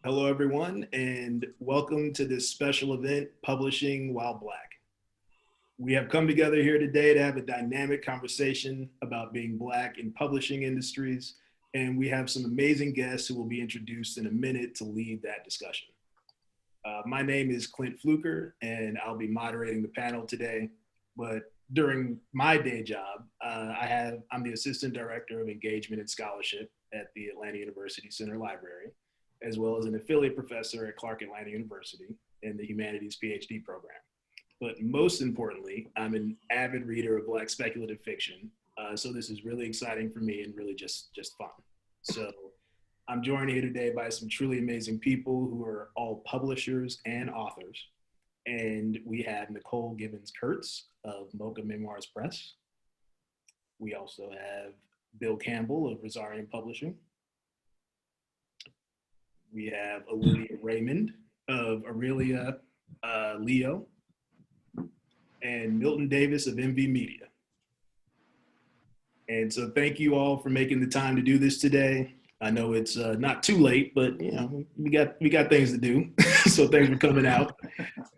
Hello, everyone, and welcome to this special event, Publishing While Black. We have come together here today to have a dynamic conversation about being Black in publishing industries, and we have some amazing guests who will be introduced in a minute to lead that discussion. My name is Clint Fluker, and I'll be moderating the panel today. But during my day job, I'm the Assistant Director of Engagement and Scholarship at the Atlanta University Center Library, as well as an affiliate professor at Clark Atlanta University in the Humanities PhD program. But most importantly, I'm an avid reader of Black speculative fiction. So this is really exciting for me and really just fun. So I'm joined here today by some truly amazing people who are all publishers and authors. And we have Nicole Gibbons-Kurtz of Mocha Memoirs Press. We also have Bill Campbell of Rosarium Publishing. We have Olivia Raymond of Aurelia Leo, and Milton Davis of MVmedia. And so thank you all for making the time to do this today. I know it's not too late, but you know we got things to do. So thanks for coming out.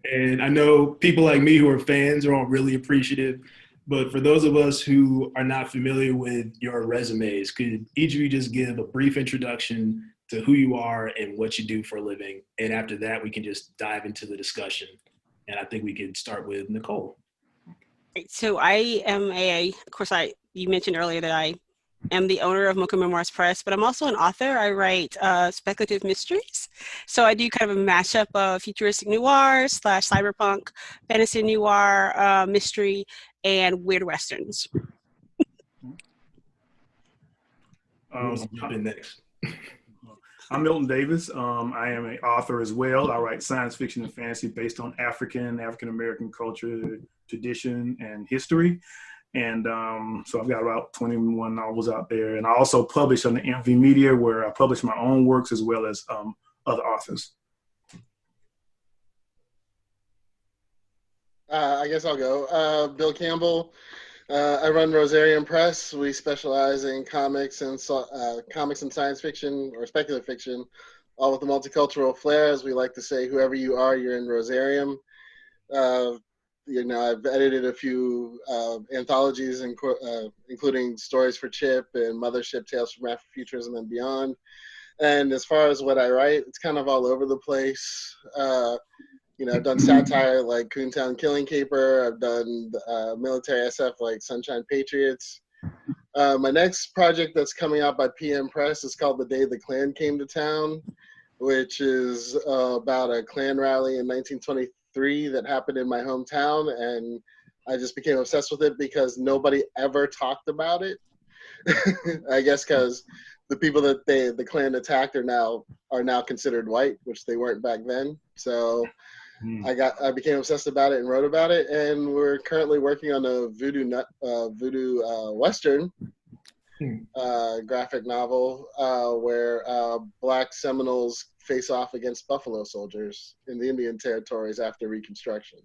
And I know people like me who are fans are all really appreciative. But for those of us who are not familiar with your resumes, could each of you just give a brief introduction to who you are and what you do for a living? And after that, we can just dive into the discussion. And I think we could start with Nicole. So I am you mentioned earlier that I am the owner of Mocha Memoirs Press, but I'm also an author. I write speculative mysteries. So I do kind of a mashup of futuristic noir / cyberpunk, fantasy noir, mystery, and weird westerns. Jump in next. I'm Milton Davis. I am an author as well. I write science fiction and fantasy based on African-American culture, tradition, and history. And so I've got about 21 novels out there. And I also publish on the MVmedia, where I publish my own works as well as other authors. I guess I'll go. Bill Campbell. I run Rosarium Press. We specialize in comics and science fiction or speculative fiction, all with a multicultural flair. As we like to say, whoever you are, you're in Rosarium. I've edited a few anthologies, including Stories for Chip and Mothership, Tales from Afrofuturism and Beyond. And as far as what I write, it's kind of all over the place. I've done satire like Coontown Killing Caper. I've done military SF like Sunshine Patriots. My next project that's coming out by PM Press is called The Day the Klan Came to Town, which is about a Klan rally in 1923 that happened in my hometown. And I just became obsessed with it because nobody ever talked about it. I guess because the people that the Klan attacked are now considered white, which they weren't back then. So I became obsessed about it and wrote about it, and we're currently working on a voodoo western graphic novel where Black Seminoles face off against Buffalo soldiers in the Indian territories after Reconstruction.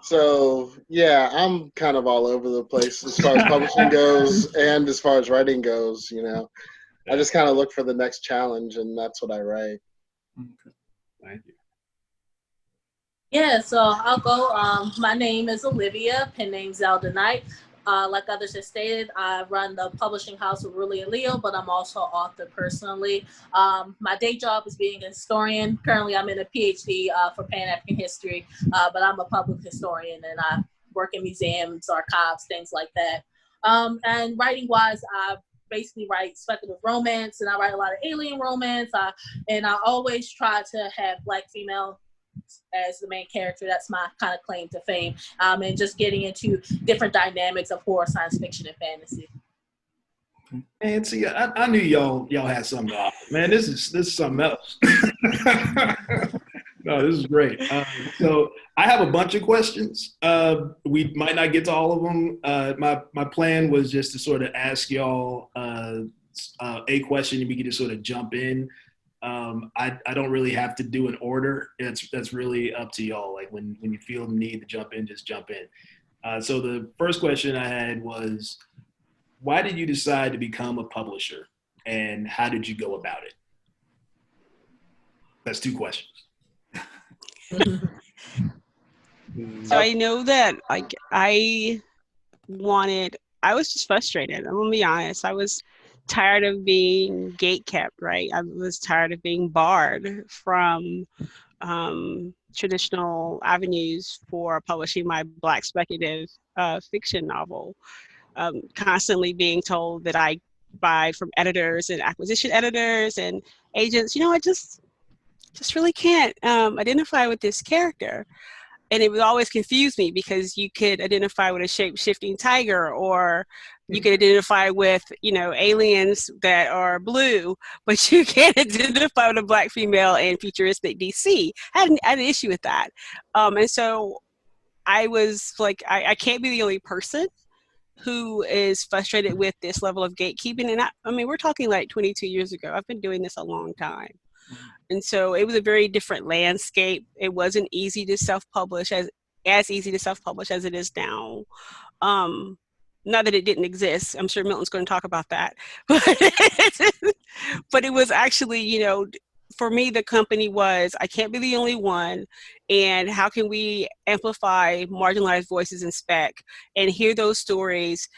So yeah, I'm kind of all over the place as far as publishing goes and as far as writing goes. I just kind of look for the next challenge, and that's what I write. Okay. Thank you. Yeah, so I'll go. My name is Olivia, pen name Zelda Knight. Like others have stated, I run the publishing house with Aurelia Leo, but I'm also an author personally. My day job is being a historian. Currently, I'm in a PhD for Pan-African history, but I'm a public historian, and I work in museums, archives, things like that. And writing-wise, I basically write speculative romance, and I write a lot of alien romance, and I always try to have Black female as the main character. That's my kind of claim to fame, and just getting into different dynamics of horror, science fiction, and fantasy. Man, see, I knew y'all had something to offer. Man, this is something else. No, this is great. So I have a bunch of questions. We might not get to all of them. My plan was just to sort of ask y'all a question, and we could just sort of jump in. I don't really have to do an order. That's really up to y'all. Like when you feel the need to jump in, just jump in. So the first question I had was, why did you decide to become a publisher, and how did you go about it? That's 2 questions. So I know that like I was just frustrated. I'm gonna be honest. I was tired of being gatekept, right? I was tired of being barred from traditional avenues for publishing my Black speculative fiction novel. Constantly being told that I buy from editors and acquisition editors and agents. I just really can't identify with this character. And it would always confuse me because you could identify with a shape-shifting tiger, or you could identify with, aliens that are blue, but you can't identify with a Black female in futuristic DC. I had an issue with that. And so I was like, I can't be the only person who is frustrated with this level of gatekeeping. And I mean, we're talking like 22 years ago. I've been doing this a long time. And so it was a very different landscape. It wasn't easy to self-publish, as easy to self-publish as it is now. Not that it didn't exist. I'm sure Milton's going to talk about that. But it was actually, for me, the company was, I can't be the only one. And how can we amplify marginalized voices in spec and hear those stories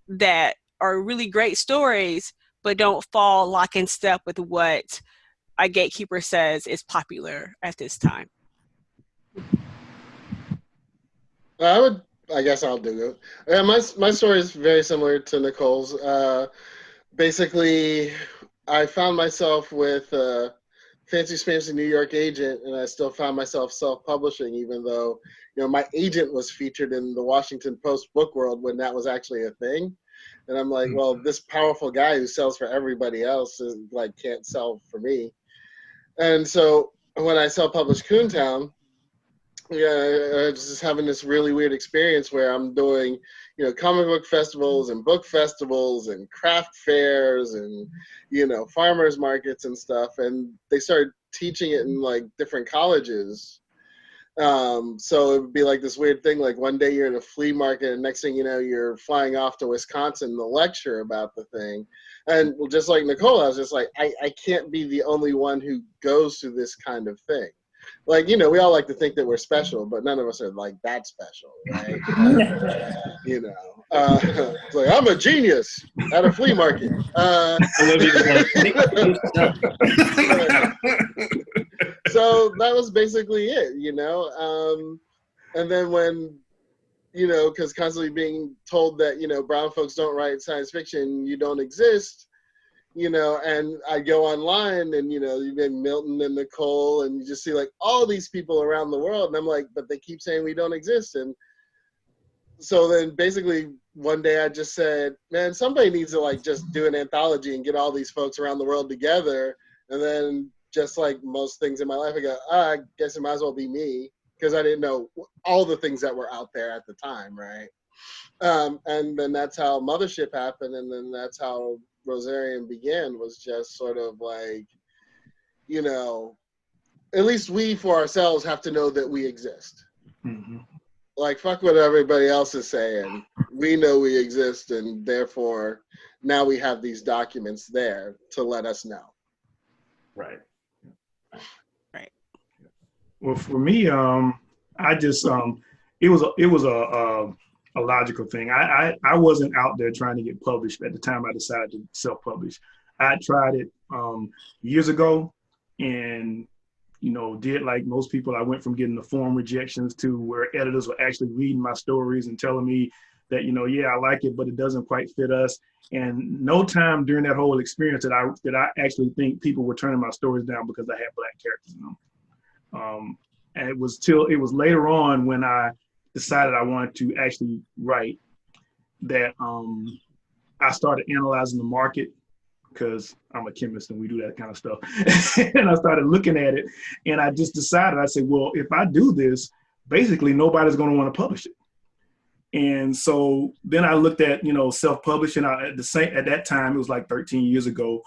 that are really great stories, but don't fall lock in step with what a gatekeeper says is popular at this time? I guess I'll do it. Yeah, my story is very similar to Nicole's. Basically, I found myself with a fancy schmancy New York agent, and I still found myself self-publishing, even though my agent was featured in the Washington Post book world when that was actually a thing. And I'm like, well, this powerful guy who sells for everybody else is like can't sell for me. And so when I self-published Coontown, I was just having this really weird experience where I'm doing, comic book festivals and book festivals and craft fairs and, farmers markets and stuff. And they started teaching it in like different colleges. So it would be like this weird thing, like one day you're in a flea market and next thing you know, you're flying off to Wisconsin to lecture about the thing. And just like Nicole, I was just like, I can't be the only one who goes through this kind of thing. Like, we all like to think that we're special, but none of us are like that special, right? It's like, I'm a genius at a flea market. So that was basically it, and then when, because constantly being told that, brown folks don't write science fiction, you don't exist, and I go online and, even Milton and Nicole, and you just see like all these people around the world. And I'm like, but they keep saying we don't exist. And so then basically one day I just said, man, somebody needs to like just do an anthology and get all these folks around the world together. And then just like most things in my life, I go, I guess it might as well be me, because I didn't know all the things that were out there at the time, right? And then that's how Mothership happened, and then that's how Rosarium began, was just sort of like, at least we for ourselves have to know that we exist. Mm-hmm. Like, fuck what everybody else is saying. We know we exist, and therefore now we have these documents there to let us know. Right. Well, for me, I just it was a logical thing. I wasn't out there trying to get published at the time I decided to self-publish. I tried it years ago, and did like most people. I went from getting the form rejections to where editors were actually reading my stories and telling me that yeah, I like it, but it doesn't quite fit us. And no time during that whole experience that I actually think people were turning my stories down because I had Black characters in them. And it was later on when I decided I wanted to actually write that I started analyzing the market, because I'm a chemist and we do that kind of stuff. And I started looking at it, and I just decided, I said, well, if I do this, basically nobody's going to want to publish it. And so then I looked at, self-publishing. At that time, it was like 13 years ago.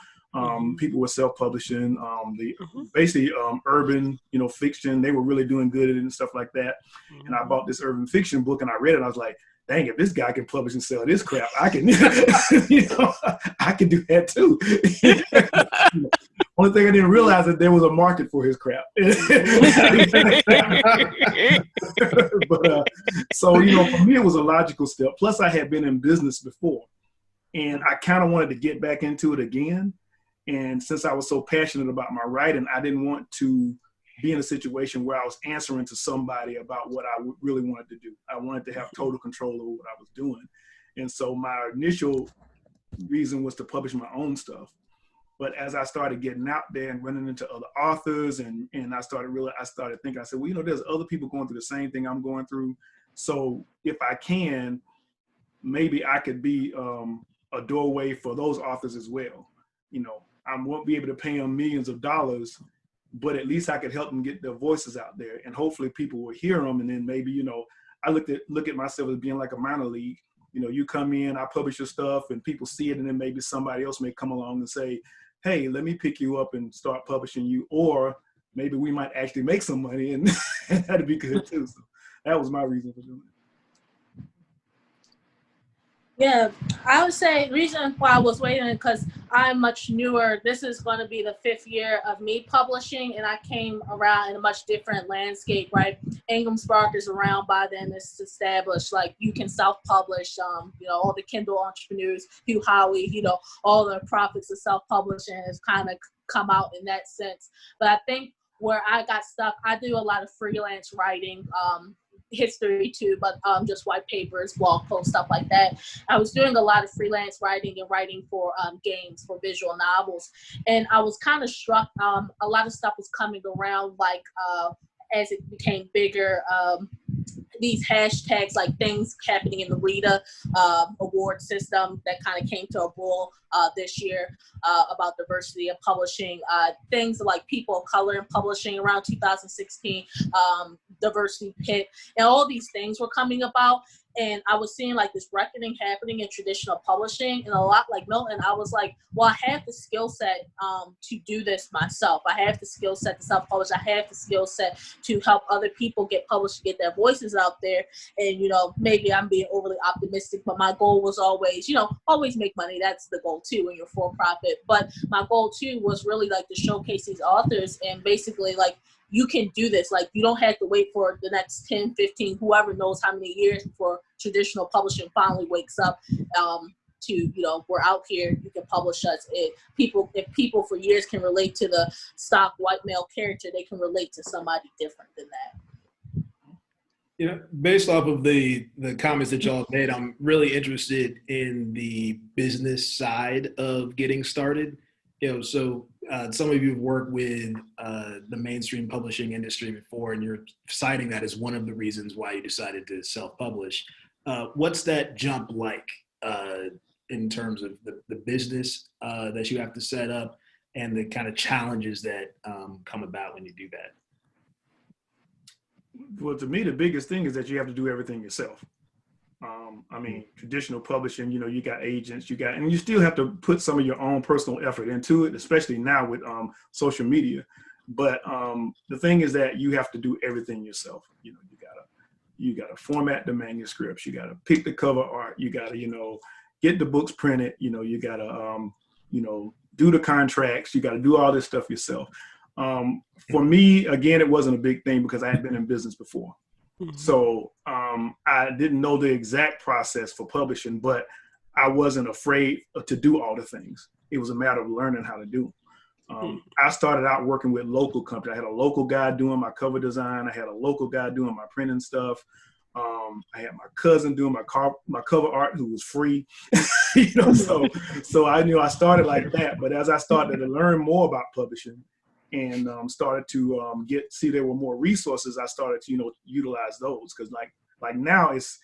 People were self-publishing, basically urban, fiction. They were really doing good at it and stuff like that. And I bought this urban fiction book and I read it. And I was like, dang, if this guy can publish and sell this crap, I can, I can do that too. Only thing I didn't realize that there was a market for his crap. But so, you know, for me, it was a logical step. Plus, I had been in business before, and I kind of wanted to get back into it again. And since I was so passionate about my writing, I didn't want to be in a situation where I was answering to somebody about what I really wanted to do. I wanted to have total control over what I was doing. And so my initial reason was to publish my own stuff. But as I started getting out there and running into other authors, and I started thinking, I said, well, you know, there's other people going through the same thing I'm going through. So if I can, maybe I could be a doorway for those authors as well. You know, I won't be able to pay them millions of dollars, but at least I could help them get their voices out there, and hopefully people will hear them. And then maybe, you know, I look at myself as being like a minor league. You know, you come in, I publish your stuff, and people see it, and then maybe somebody else may come along and say, hey, let me pick you up and start publishing you, or maybe we might actually make some money, and that'd be good too. So that was my reason for doing it. Yeah, I would say the reason why I was waiting because I'm much newer. This is going to be the 5th year of me publishing, and I came around in a much different landscape, right? Ingham Spark is around by then. It's established, like you can self-publish, you know, all the Kindle entrepreneurs, Hugh Howey, you know, all the prophets of self-publishing has kind of come out in that sense. But I think where I got stuck, I do a lot of freelance writing, history too, but just white papers, blog posts, stuff like that. I was doing a lot of freelance writing and writing for games, for visual novels, and I was kind of struck. A lot of stuff was coming around, like as it became bigger. These hashtags, like things happening in the Rita award system that kind of came to a boil this year about diversity of publishing. Things like people of color in publishing around 2016, diversity pit, and all these things were coming about. And I was seeing like this reckoning happening in traditional publishing, and a lot like Milton, I was like, well, I have the skill set to do this myself. I have the skill set to self-publish. I have the skill set to help other people get published, get their voices out there. And, you know, maybe I'm being overly optimistic, but my goal was always, you know, always make money. That's the goal too when you're for profit. But my goal too was really like to showcase these authors and basically like, you can do this. Like, you don't have to wait for the next 10, 15, whoever knows how many years before traditional publishing finally wakes up to, you know, we're out here, you can publish us. If people for years can relate to the stock white male character, they can relate to somebody different than that. You know, based off of the comments that y'all made, I'm really interested in the business side of getting started. You know, so some of you have worked with the mainstream publishing industry before, and you're citing that as one of the reasons why you decided to self-publish. What's that jump like in terms of the business that you have to set up and the kind of challenges that come about when you do that? Well, to me, the biggest thing is that you have to do everything yourself. I mean, traditional publishing, you know, you got agents, and you still have to put some of your own personal effort into it, especially now with social media. But the thing is that you have to do everything yourself. You know, you gotta format the manuscripts, you gotta pick the cover art, you gotta, you know, get the books printed, you know, you gotta, you know, do the contracts, you gotta do all this stuff yourself. For me, again, it wasn't a big thing because I had been in business before. So I didn't know the exact process for publishing, but I wasn't afraid to do all the things. It was a matter of learning how to do them. I started out working with local companies. I had a local guy doing my cover design. I had a local guy doing my printing stuff. I had my cousin doing my cover art, who was free. You know, so I knew I started like that. But as I started to learn more about publishing, and started to see there were more resources, I started to, you know, utilize those, because like now it's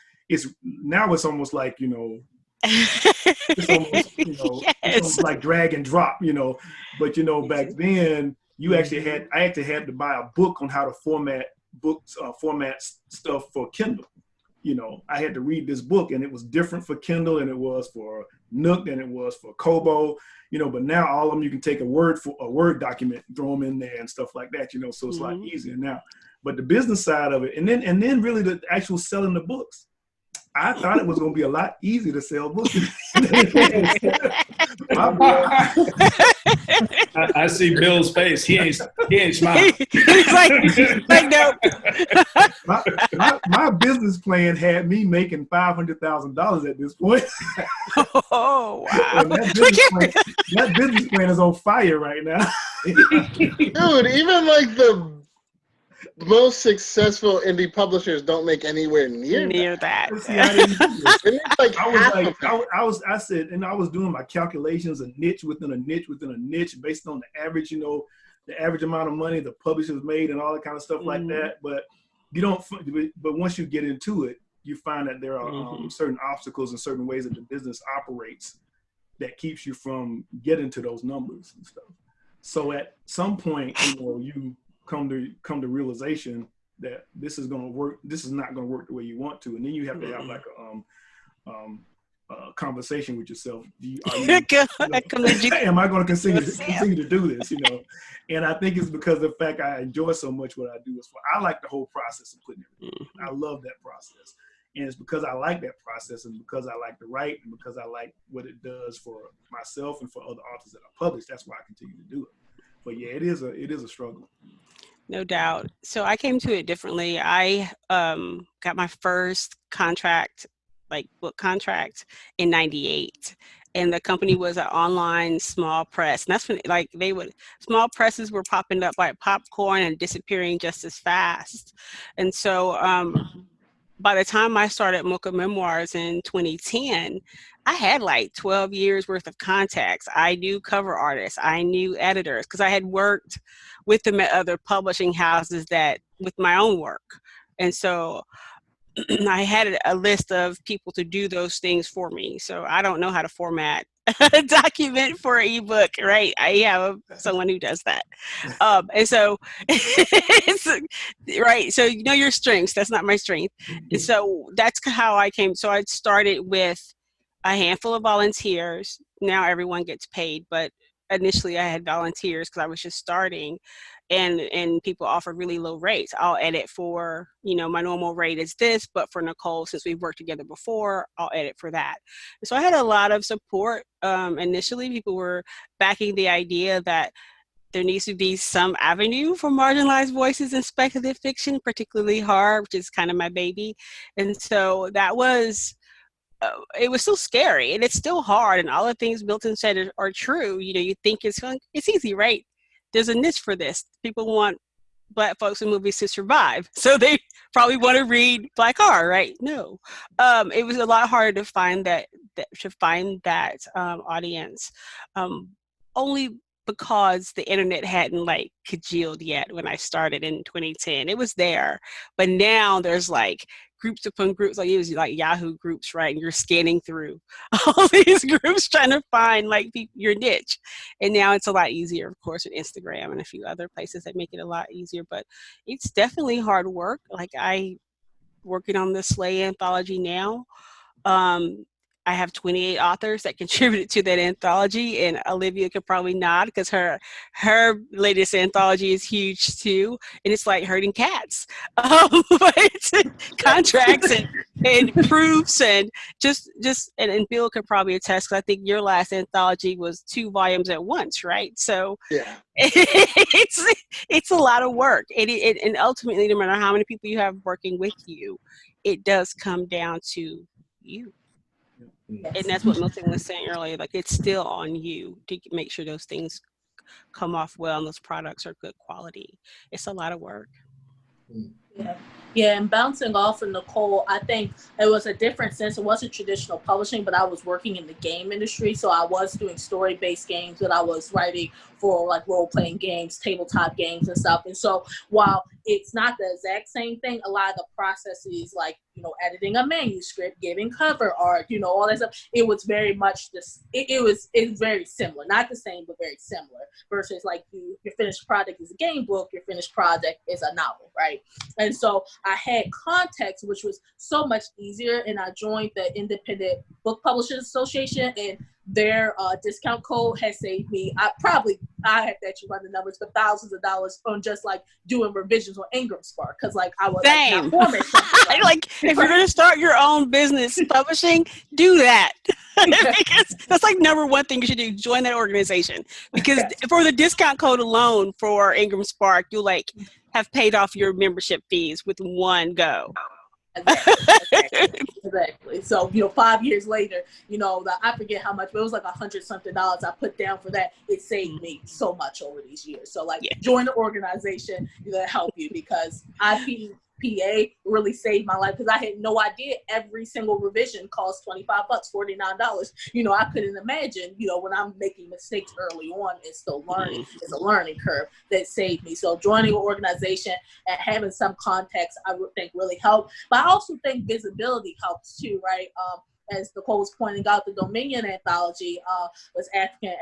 almost like, you know, it's almost, you know, Yes. it's almost like drag and drop, you know. But you know, back then I actually had to buy a book on how to format books, format stuff for Kindle. You know, I had to read this book, and it was different for Kindle and it was for Nook and it was for Kobo, you know, but now all of them, you can take a Word document, throw them in there and stuff like that, you know, so it's a lot easier now. But the business side of it, and then really the actual selling the books, I thought it was going to be a lot easier to sell books. I see Bill's face. He ain't smiling. He's like nope. My business plan had me making $500,000 at this point. Oh wow! And that business plan is on fire right now. Dude, even like the most successful indie publishers don't make anywhere near that. See, I didn't do this. They make like half of that. I said, and I was doing my calculations, a niche within a niche within a niche, based on the average, the average amount of money the publishers made and all that kind of stuff like that. But you don't. But once you get into it, you find that there are certain obstacles and certain ways that the business operates that keeps you from getting to those numbers and stuff. So at some point, you come to realization that this is going to work. This is not going to work the way you want to, and then you have to have like a conversation with yourself. Am I going to continue to do this? And I think it's because of the fact I enjoy so much what I do. I like the whole process of putting everything. I love that process, and it's because I like that process, and because I like to write, and because I like what it does for myself and for other authors that I publish. That's why I continue to do it. But yeah, it is a struggle. No doubt. So I came to it differently. I got my first book contract in '98. And the company was an online small press. And that's when small presses were popping up like popcorn and disappearing just as fast. And so by the time I started Mocha Memoirs in 2010, I had like 12 years worth of contacts. I knew cover artists. I knew editors because I had worked with them at other publishing houses with my own work. And so I had a list of people to do those things for me. So I don't know how to format a document for an ebook, right? I have someone who does that. And so, right. So you know your strengths. That's not my strength. And so that's how I came. So I started with a handful of volunteers. Now everyone gets paid, but initially I had volunteers because I was just starting, and people offered really low rates. I'll edit for, my normal rate is this, but for Nicole, since we've worked together before, I'll edit for that. And so I had a lot of support. Initially, people were backing the idea that there needs to be some avenue for marginalized voices in speculative fiction, particularly horror, which is kind of my baby. And so that was, it was so scary, and it's still hard. And all the things Milton said are true. You think it's easy, right? There's a niche for this. People want Black folks in movies to survive, so they probably want to read Black horror, right? No, it was a lot harder to find that audience, only because the internet hadn't congealed yet when I started in 2010. It was there, but now there's groups upon groups, it was Yahoo groups, right? And you're scanning through all these groups trying to find your niche. And now it's a lot easier, of course, with Instagram and a few other places that make it a lot easier, but it's definitely hard work. I working on the Slay anthology now. I have 28 authors that contributed to that anthology, and Olivia could probably nod because her latest anthology is huge too, and it's like herding cats. But it's contracts and proofs and and Bill could probably attest, because I think your last anthology was 2 volumes at once, right? So yeah, it's a lot of work, and ultimately, no matter how many people you have working with you, it does come down to you. Yes. And that's what Milton was saying earlier. It's still on you to make sure those things come off well and those products are good quality. It's a lot of work. Yeah, and bouncing off of Nicole, I think it was a different sense. It wasn't traditional publishing, but I was working in the game industry. So I was doing story-based games, but I was writing for role-playing games, tabletop games and stuff. And so while it's not the exact same thing, a lot of the processes editing a manuscript, giving cover art, all that stuff, it was very much this, it's very similar, not the same, but very similar, versus your finished product is a game book, your finished project is a novel, right? And so I had context, which was so much easier, and I joined the Independent Book Publishers Association, and their discount code has saved me. I have to actually run the numbers, but thousands of dollars on just like doing revisions on Ingram Spark, because like I was like, not format something. Like if you're going to start your own business publishing, do that. Because that's like number one thing you should do. Join that organization, because for the discount code alone for Ingram Spark, you'll like have paid off your membership fees with one go. Exactly. So, 5 years later, I forget how much, but it was like $100 something I put down for that. It saved me so much over these years. So like join the organization that help you, because IPPA really saved my life, because I had no idea every single revision cost $25, $49. I couldn't imagine, when I'm making mistakes early on and still learning. It's a learning curve that saved me. So joining an organization and having some context, I would think really helped. But I also think visibility helps too, right? As Nicole was pointing out, the Dominion anthology was African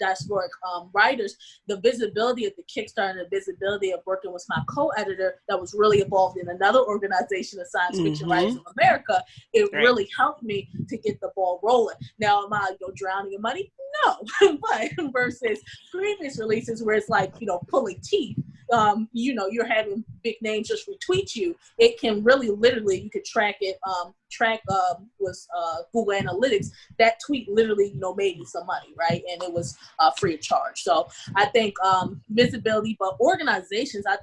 diasporic writers. The visibility of the Kickstarter and the visibility of working with my co-editor that was really involved in another organization of science fiction writers of America, it really helped me to get the ball rolling. Now, am I drowning in money? No. But versus previous releases where it's like, pulling teeth, you're having big names just retweet you. It can really literally, you could track it, was Google Analytics. That tweet literally, made me some money, right? And it was free of charge. So I think visibility, but organizations, I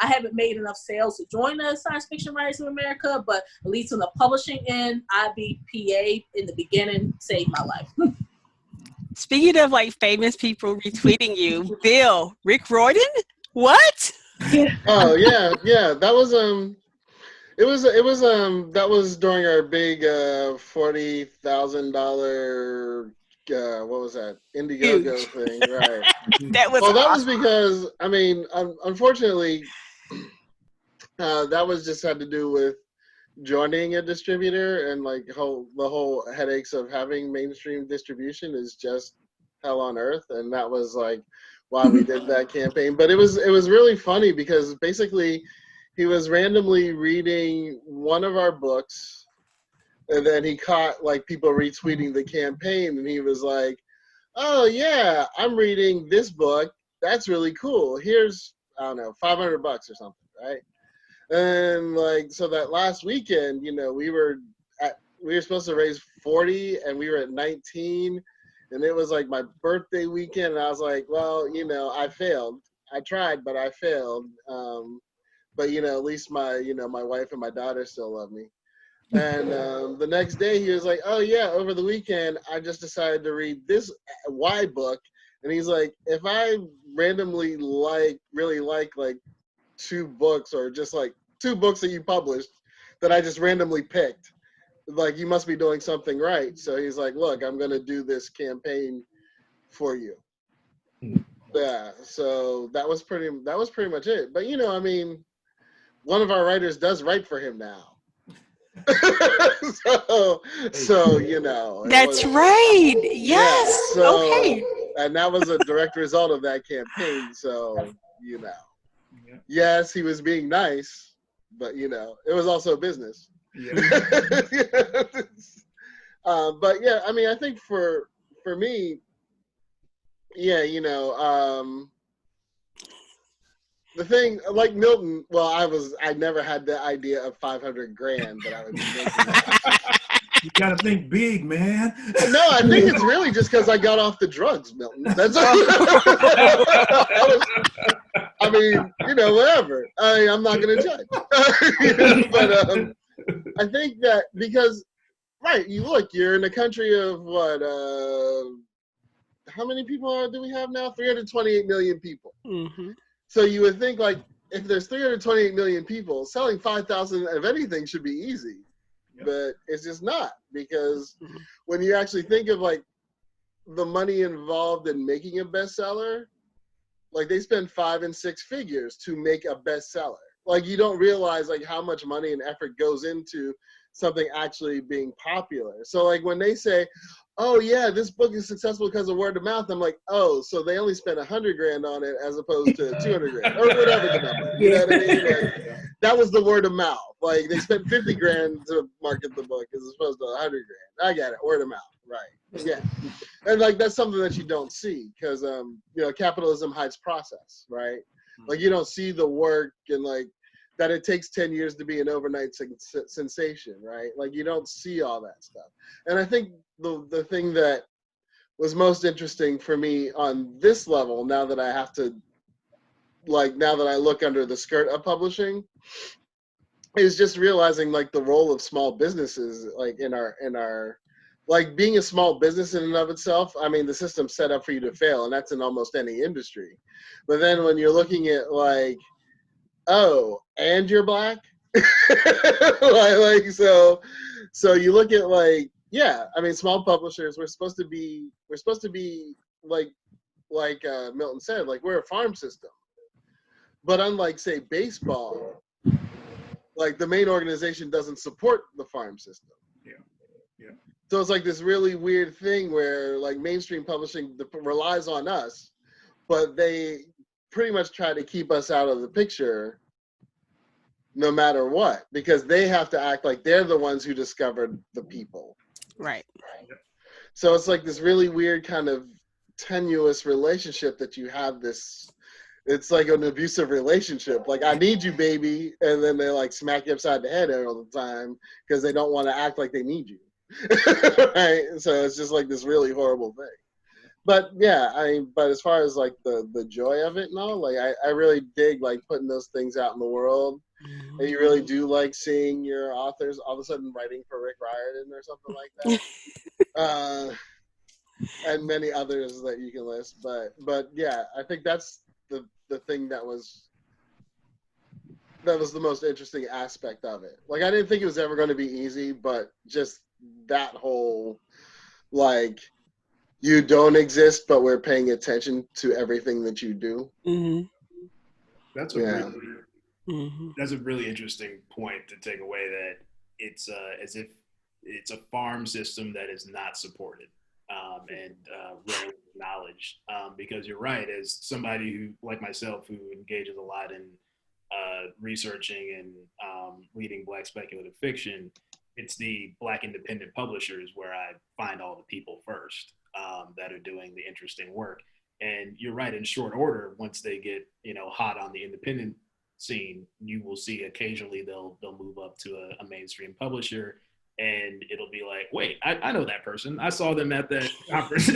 haven't made enough sales to join the Science Fiction Writers of America, but at least on the publishing end, IBPA in the beginning saved my life. Speaking of like famous people retweeting you, Rick Royden? What? Oh yeah. That was that was during our big $40,000 what was that? Indiegogo thing, right? That was that awesome. was because unfortunately that was just had to do with joining a distributor, and like the whole headaches of having mainstream distribution is just hell on earth, and that was like why we did that campaign. But it was really funny because basically he was randomly reading one of our books, and then he caught like people retweeting the campaign, and he was like, oh yeah, I'm reading this book, that's really cool, here's, I don't know, $500 or something, right? And like, so that last weekend, we were supposed to raise 40 and we were at 19, and it was like my birthday weekend, and I was like, well, I failed. I tried, but I failed. But at least my wife and my daughter still love me. And the next day he was like, oh yeah, over the weekend I just decided to read this Y book, and he's like, if I randomly really like 2 books, or just like 2 books that you published that I just randomly picked, like you must be doing something right. So he's like, look, I'm gonna do this campaign for you. Yeah, so that was pretty much it. But one of our writers does write for him now. so That's right. Yes. Yeah, so, okay. And that was a direct result of that campaign. So yes, he was being nice, but it was also business. Yeah. But yeah, I think for me, yeah, the thing, like Milton, well, I never had the idea of $500,000 that I would be making. You gotta think big, man. No, I think it's really just because I got off the drugs, Milton. That's whatever. I'm not gonna judge. But I think that because, right, you're in a country of what? How many people do we have now? 328 million people. Mm-hmm. So you would think, like, if there's 328 million people, selling 5,000 of anything should be easy. Yep. But it's just not, because when you actually think of, like, the money involved in making a bestseller, like, they spend 5 and 6 figures to make a bestseller. Like, you don't realize, like, how much money and effort goes into something actually being popular. So, like, when they say, oh yeah, this book is successful because of word of mouth, I'm like, oh, so they only spent $100,000 on it as opposed to $200,000 or whatever the number. You know what I mean? Like, that was the word of mouth. Like, they spent $50,000 to market the book as opposed to $100,000. I get it, word of mouth, Right. Yeah. And like that's something that you don't see because capitalism hides process, right? Like you don't see the work and like that it takes 10 years to be an overnight sensation, right? Like you don't see all that stuff. And I think the thing that was most interesting for me on this level, now that I look under the skirt of publishing, is just realizing like the role of small businesses, like in our like being a small business in and of itself. I mean, the system's set up for you to fail, and that's in almost any industry. But then when you're looking at like, oh, and you're Black, so you look at like, yeah, I mean, small publishers, we're supposed to be like Milton said, like we're a farm system. But unlike say baseball, like the main organization doesn't support the farm system. Yeah. So it's like this really weird thing where like mainstream publishing relies on us, but they pretty much try to keep us out of the picture no matter what, because they have to act like they're the ones who discovered the people. Right. So it's like this really weird kind of tenuous relationship that you have this. It's like an abusive relationship. Like, I need you, baby. And then they like smack you upside the head all the time because they don't want to act like they need you. Right? So it's just like this really horrible thing. But yeah, but as far as like the joy of it and all, like I really dig like putting those things out in the world. And you really do like seeing your authors all of a sudden writing for Rick Riordan or something like that. And many others that you can list. But yeah, I think that's the thing that was the most interesting aspect of it. Like I didn't think it was ever going to be easy, but just that whole like you don't exist, but we're paying attention to everything that you do. Mm-hmm. That's a really interesting point to take away, that it's as if it's a farm system that is not supported and rarely acknowledged, because you're right, as somebody who, like myself, who engages a lot in researching and reading Black speculative fiction, it's the Black independent publishers where I find all the people first that are doing the interesting work. And you're right, in short order, once they get hot on the independent scene, you will see occasionally they'll move up to a mainstream publisher, and it'll be like, wait, I know that person. I saw them at that conference.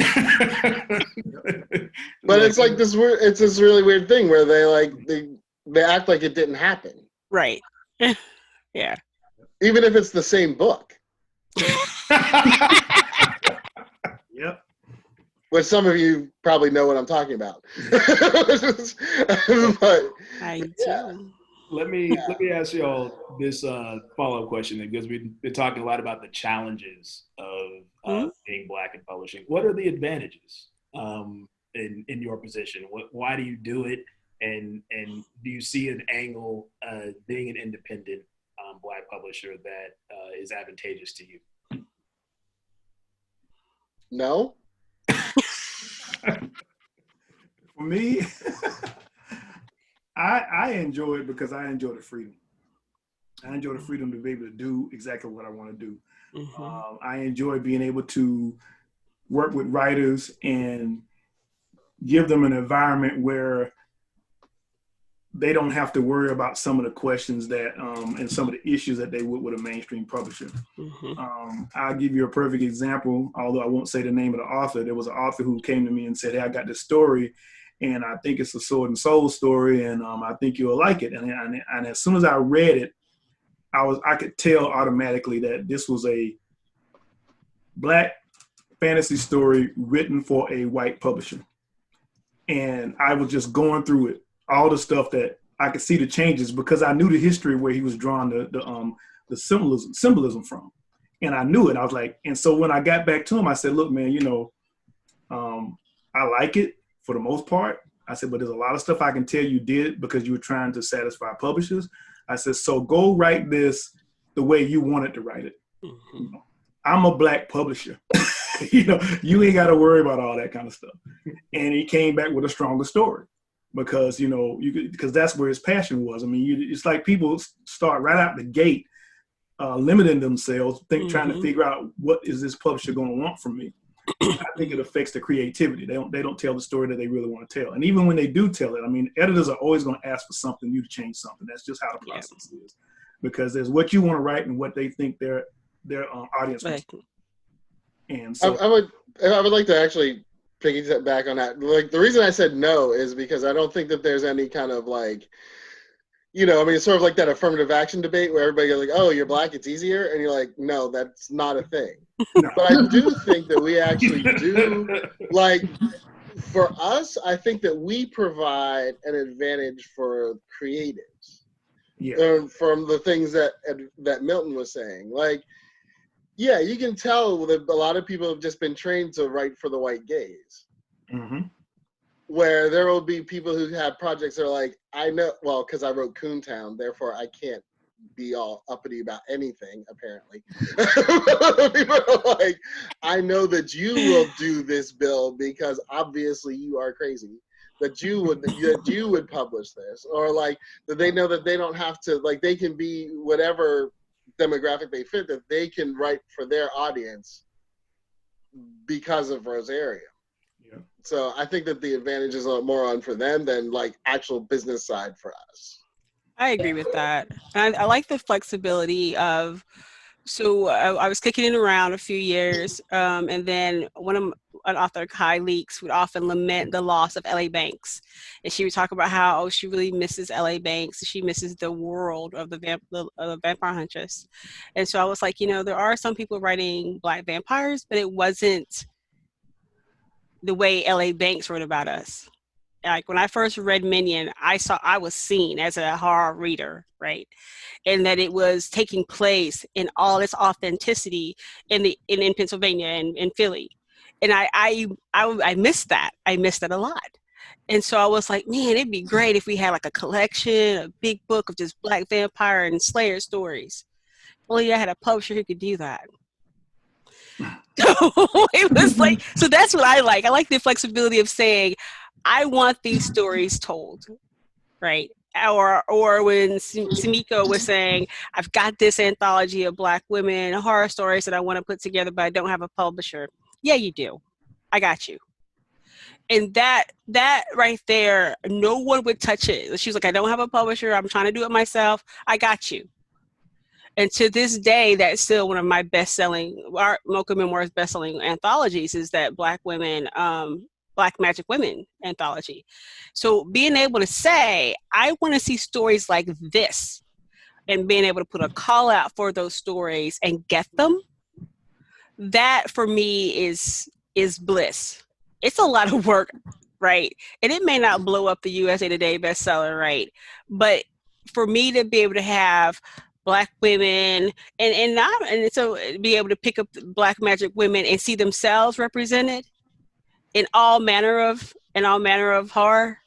But it's like this weird, it's this really weird thing where they act like it didn't happen. Right. Yeah. Even if it's the same book. Yep. Which some of you probably know what I'm talking about. But, I do. yeah. Let me ask y'all this follow-up question, because we've been talking a lot about the challenges of being Black in publishing. What are the advantages in your position? Why do you do it? And do you see an angle being an independent Black publisher that is advantageous to you? No. For me, I enjoy it because I enjoy the freedom. I enjoy the freedom to be able to do exactly what I want to do. Mm-hmm. I enjoy being able to work with writers and give them an environment where they don't have to worry about some of the questions that and some of the issues that they would with a mainstream publisher. Mm-hmm. I'll give you a perfect example, although I won't say the name of the author. There was an author who came to me and said, hey, I got this story, and I think it's a sword and soul story, and I think you'll like it. And as soon as I read it, I could tell automatically that this was a Black fantasy story written for a white publisher. And I was just going through it, all the stuff that I could see the changes, because I knew the history where he was drawing the symbolism from. And I knew it. I was like, and so when I got back to him, I said, look, man, I like it for the most part. I said, but there's a lot of stuff I can tell you did because you were trying to satisfy publishers. I said, so go write this the way you wanted to write it. Mm-hmm. I'm a Black publisher. You ain't got to worry about all that kind of stuff. And he came back with a stronger story because, because that's where his passion was. I mean, it's like people start right out the gate limiting themselves, trying to Mhm. figure out what is this publisher going to want from me. I think it affects the creativity. They don't tell the story that they really want to tell. And even when they do tell it, I mean, editors are always going to ask for something new to change something. That's just how the Yeah. process is. Because there's what you want to write and what they think their audience wants. Right. And so I would like to actually piggyback on that. Like, the reason I said no is because I don't think that there's any kind of like, I mean, it's sort of like that affirmative action debate where everybody goes like, oh, you're black, it's easier. And you're like, no, that's not a thing. No. But I do think that we actually do, like, for us, I think that we provide an advantage for creatives. Yeah. From the things that Milton was saying. Like, yeah, you can tell that a lot of people have just been trained to write for the white gaze. Mm-hmm. Where there will be people who have projects that are like, I know, well, because I wrote Coontown, therefore I can't be all uppity about anything, apparently. People are like, I know that you will do this, Bill, because obviously you are crazy. That you would publish this. Or like, that they know that they don't have to, like, they can be whatever demographic they fit, that they can write for their audience because of Rosarium. So I think that the advantage is a lot more on for them than like actual business side for us. I agree with that. And I like the flexibility of, so I was kicking it around a few years, and then an author, Kai Leaks, would often lament the loss of LA Banks. And she would talk about how, she really misses LA Banks. She misses the world of the vampire huntress. And so I was like, there are some people writing Black vampires, but it wasn't the way LA Banks wrote about us. Like, when I first read Minion, I was seen as a horror reader, right? And that it was taking place in all its authenticity in Pennsylvania and in Philly. And I missed that. I missed that a lot. And so I was like, man, it'd be great if we had like a collection, a big book of just Black vampire and Slayer stories. Only I had a publisher who could do that. So it was like, so that's what I like. I like the flexibility of saying, I want these stories told, right? Or when Simiko was saying, I've got this anthology of Black women horror stories that I want to put together, but I don't have a publisher. Yeah, you do. I got you. And that right there, no one would touch it. She was like, I don't have a publisher. I'm trying to do it myself. I got you. And to this day, that's still one of my best-selling, our Mocha Memoirs best-selling anthologies, is that Black Magic Women anthology. So being able to say, I want to see stories like this, and being able to put a call out for those stories and get them, that for me is bliss. It's a lot of work, right? And it may not blow up the USA Today bestseller, right? But for me to be able to have Black women and so be able to pick up Black Magic Women and see themselves represented in all manner of horror.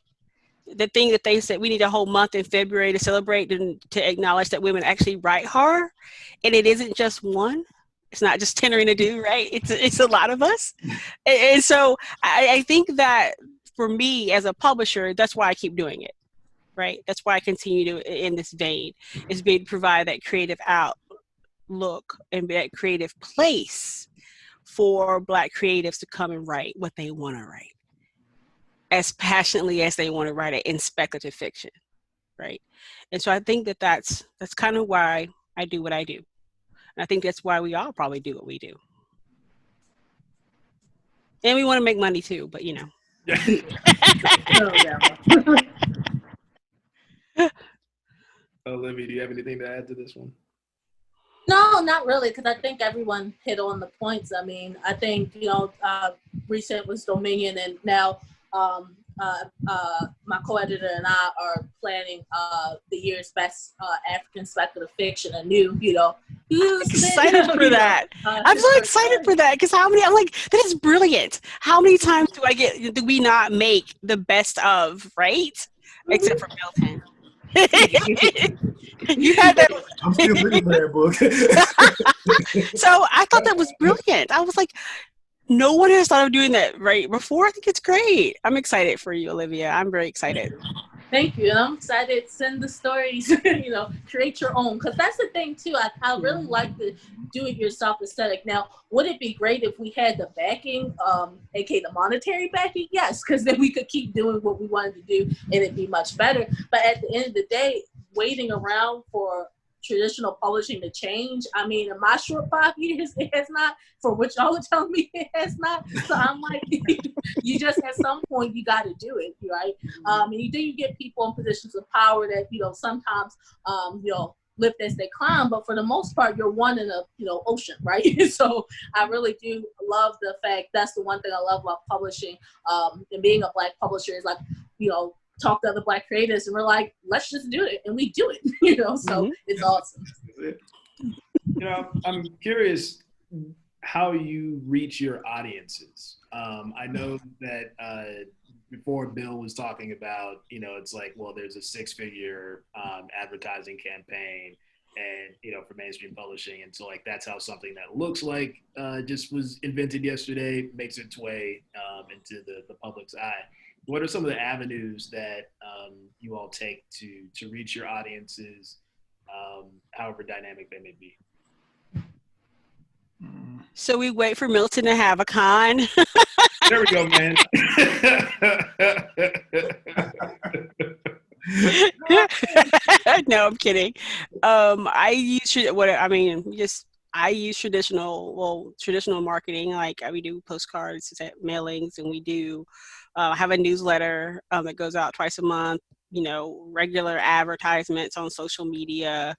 The thing that they said, we need a whole month in February to celebrate and to acknowledge that women actually write horror, and it isn't just one. It's not just tendering to do, right? It's a lot of us, and so I think that for me as a publisher, that's why I keep doing it, right? That's why I continue to in this vein, is being to provide that creative outlook and that creative place for Black creatives to come and write what they want to write, as passionately as they want to write it in speculative fiction, right? And so I think that that's kind of why I do what I do. And I think that's why we all probably do what we do. And we want to make money too, but Olivia, do you have anything to add to this one? No, not really, because I think everyone hit on the points. I mean, I think, recent was Dominion, and now my co-editor and I are planning the year's best African speculative fiction, a new, I'm excited for that. I'm so excited for that, because I'm like, that is brilliant. How many times do we not make the best of, right? Mm-hmm. Except for Milton. You had that. I'm still reading that book. So I thought that was brilliant. I was like, no one has thought of doing that right before. I think it's great. I'm excited for you, Olivia. I'm very excited. Thank you. And I'm excited. Send the stories, create your own. Because that's the thing, too. I really like the do-it-yourself aesthetic. Now, would it be great if we had the backing, aka the monetary backing? Yes, because then we could keep doing what we wanted to do and it'd be much better. But at the end of the day, waiting around for traditional publishing to change, I mean, in my short 5 years, it has not. For which y'all would tell me it has not. So I'm like, you just at some point you got to do it, right? And you get people in positions of power that sometimes lift as they climb, but for the most part, you're one in a ocean, right? So I really do love the fact that's the one thing I love about publishing, and being a Black publisher is like talk to other Black creators and we're like, let's just do it, and we do it, so it's awesome. I'm curious how you reach your audiences. I know that before Bill was talking about, it's like, well, there's a 6-figure advertising campaign and, for mainstream publishing. And so like, that's how something that looks like just was invented yesterday makes its way into the public's eye. What are some of the avenues that you all take to reach your audiences, however dynamic they may be? So we wait for Milton to have a con. There we go, man. No, I'm kidding. I use traditional marketing. Like we do postcards, mailings, and we do have a newsletter that goes out twice a month. Regular advertisements on social media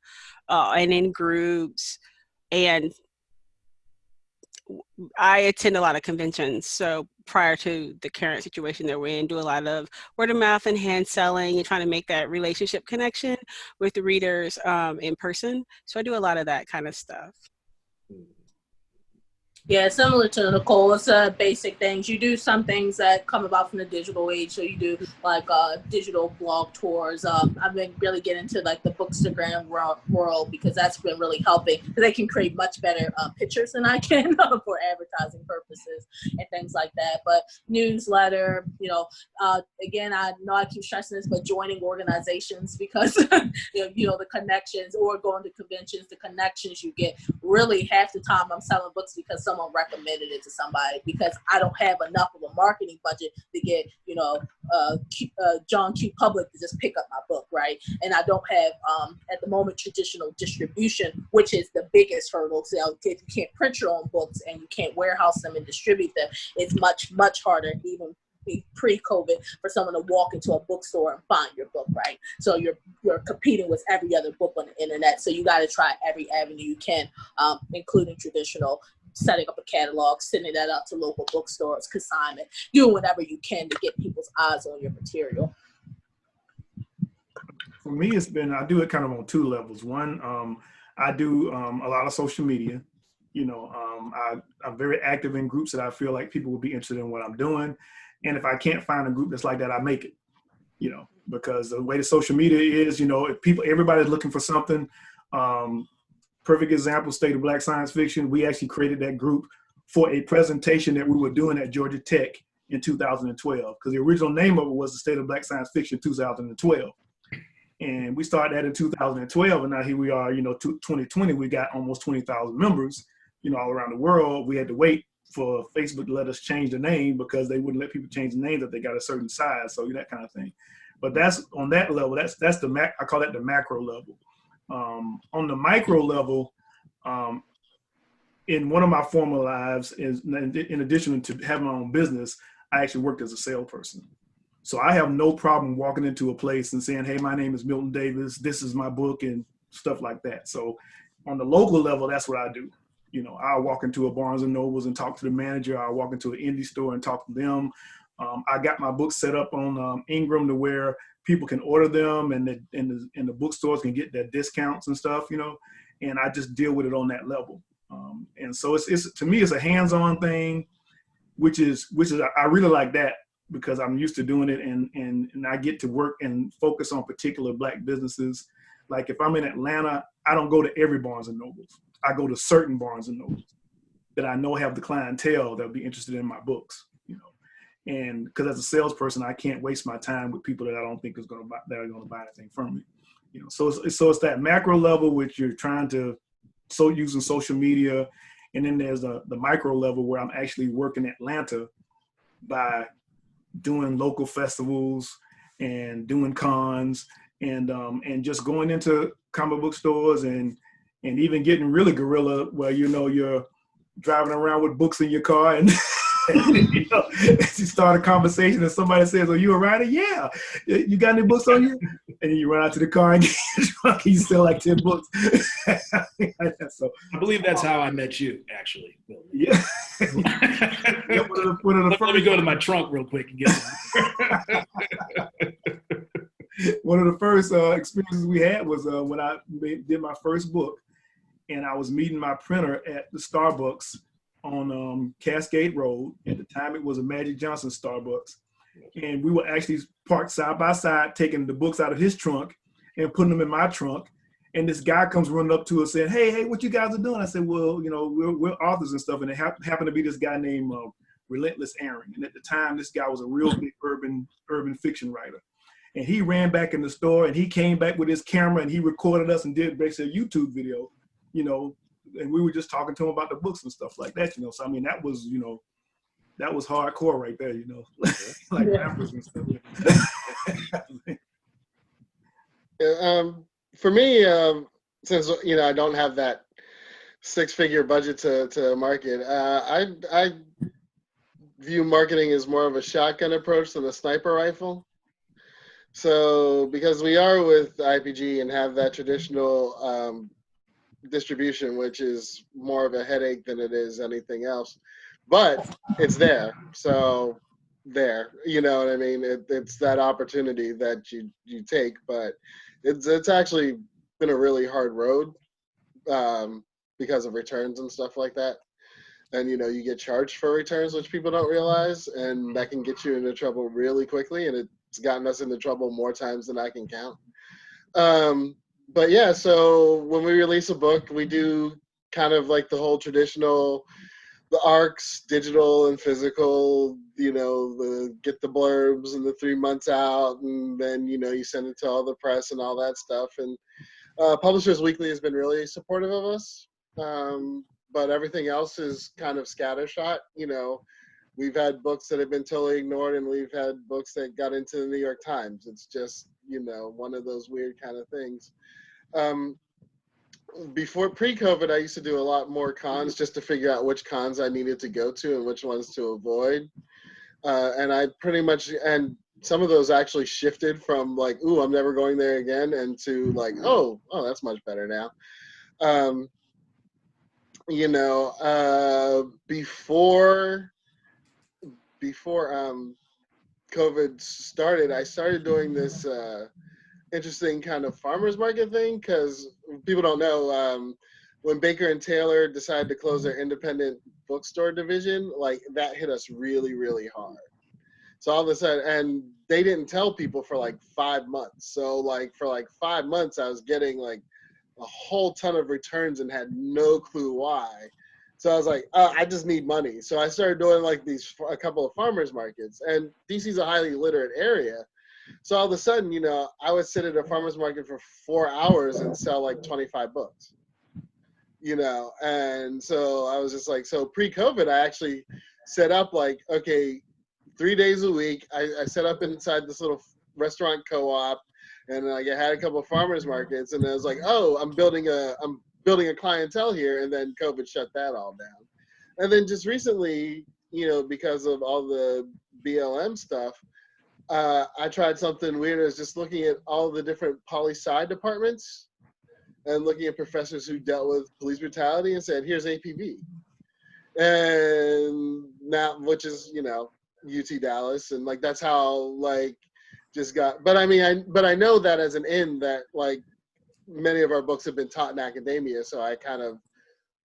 and in groups. And I attend a lot of conventions. So prior to the current situation that we're in, do a lot of word of mouth and hand selling and trying to make that relationship connection with the readers in person. So I do a lot of that kind of stuff. Yeah, similar to Nicole, it's basic things. You do some things that come about from the digital age. So you do like digital blog tours. I've been really getting into like the Bookstagram world because that's been really helping. They can create much better pictures than I can for advertising purposes and things like that. But newsletter, again, I know I keep stressing this, but joining organizations because the connections, or going to conventions, the connections you get. Really, half the time I'm selling books because someone recommended it to somebody, because I don't have enough of a marketing budget to get John Q. Public to just pick up my book, right? And I don't have at the moment traditional distribution, which is the biggest hurdle. So if you can't print your own books and you can't warehouse them and distribute them, it's much harder, even pre-COVID, for someone to walk into a bookstore and find your book, right? So you're competing with every other book on the internet. So you got to try every avenue you can, including traditional, setting up a catalog, sending that out to local bookstores, consignment, doing whatever you can to get people's eyes on your material. For me, I do it kind of on two levels. One, I do a lot of social media. I'm very active in groups that I feel like people will be interested in what I'm doing. And if I can't find a group that's like that, I make it, because the way the social media is, if everybody's looking for something. Perfect example, State of Black Science Fiction. We actually created that group for a presentation that we were doing at Georgia Tech in 2012, because the original name of it was the State of Black Science Fiction 2012. And we started that in 2012, and now here we are, 2020, we got almost 20,000 members, all around the world. We had to wait for Facebook to let us change the name because they wouldn't let people change the name if they got a certain size, so that kind of thing. But that's on that level, that's I call that the macro level. On the micro level, in one of my former lives, in addition to having my own business, I actually worked as a salesperson. So I have no problem walking into a place and saying, hey, my name is Milton Davis, this is my book, and stuff like that. So on the local level, that's what I do. I'll walk into a Barnes and Nobles and talk to the manager. I'll walk into an indie store and talk to them. I got my books set up on Ingram to where people can order them, and the bookstores can get their discounts and stuff, and I just deal with it on that level. And so it's to me, it's a hands-on thing, which is I really like that, because I'm used to doing it, and I get to work and focus on particular Black businesses. Like if I'm in Atlanta, I don't go to every Barnes and Nobles. I go to certain Barnes and Nobles that I know have the clientele that'll be interested in my books, And because as a salesperson, I can't waste my time with people that I don't think is going to buy, that are going to buy anything from me. You know, so it's that macro level which you're trying to using social media, and then there's the micro level where I'm actually working Atlanta by doing local festivals and doing cons and just going into comic book stores and even getting really guerrilla where, you know, you're driving around with books in your car and you know, you start a conversation and somebody says, "Are you a writer?" "Yeah." "You got any books on you?" And then you run out to the car and get drunk and you sell like 10 books. So I believe that's how I met you, actually. yeah. Yeah, Let me go to my trunk real quick and get one. One of the first experiences we had was when I did my first book, and I was meeting my printer at the Starbucks on Cascade Road. At the time, it was a Magic Johnson Starbucks. And we were actually parked side by side, taking the books out of his trunk and putting them in my trunk. And this guy comes running up to us saying, hey, what you guys are doing? I said, well, you know, we're authors and stuff. And it happened to be this guy named Relentless Aaron. And at the time, this guy was a real big urban fiction writer. And he ran back in the store and he came back with his camera and he recorded us and did basically a YouTube video, you know, and we were just talking to him about the books and stuff like that, you know. So, I mean, that was, you know, that was hardcore right there, you know, like rappers and stuff. For me, since, you know, I don't have that 6-figure budget to market, I view marketing as more of a shotgun approach than a sniper rifle. So because we are with IPG and have that traditional distribution, which is more of a headache than it is anything else, but it's there. So there, you know what I mean? It's that opportunity that you take, but it's actually been a really hard road because of returns and stuff like that. And, you know, you get charged for returns, which people don't realize, and that can get you into trouble really quickly. And it's gotten us into trouble more times than I can count. But yeah, so when we release a book, we do kind of like the whole traditional, the arcs, digital and physical, you know, get the blurbs and the 3 months out, and then, you know, you send it to all the press and all that stuff. And Publishers Weekly has been really supportive of us. But everything else is kind of scattershot. You know, we've had books that have been totally ignored, and we've had books that got into the New York Times. It's just, you know, one of those weird kind of things. Before pre-COVID, I used to do a lot more cons just to figure out which cons I needed to go to and which ones to avoid. And I pretty much, and some of those actually shifted from like, ooh, I'm never going there again, and to like, oh, that's much better now. You know, before COVID started, I started doing this interesting kind of farmers market thing, because people don't know, when Baker and Taylor decided to close their independent bookstore division, like that hit us really, really hard. So all of a sudden, and they didn't tell people for like 5 months. So like for like 5 months, I was getting like a whole ton of returns and had no clue why. So I was like, I just need money. So I started doing like a couple of farmers markets, and DC's a highly literate area. So all of a sudden, you know, I would sit at a farmer's market for 4 hours and sell like 25 books, you know? And so I was just like, so pre-COVID, I actually set up like, okay, 3 days a week, I set up inside this little restaurant co-op, and like I had a couple of farmers markets, and I was like, oh, I'm building a clientele here, and then COVID shut that all down. And then just recently, you know, because of all the BLM stuff, I tried something weird. I was just looking at all the different poli-sci departments and looking at professors who dealt with police brutality and said, here's APB. And now, which is, you know, UT Dallas. And like, that's how like just got, but I mean, I know that as an in that like many of our books have been taught in academia. So I kind of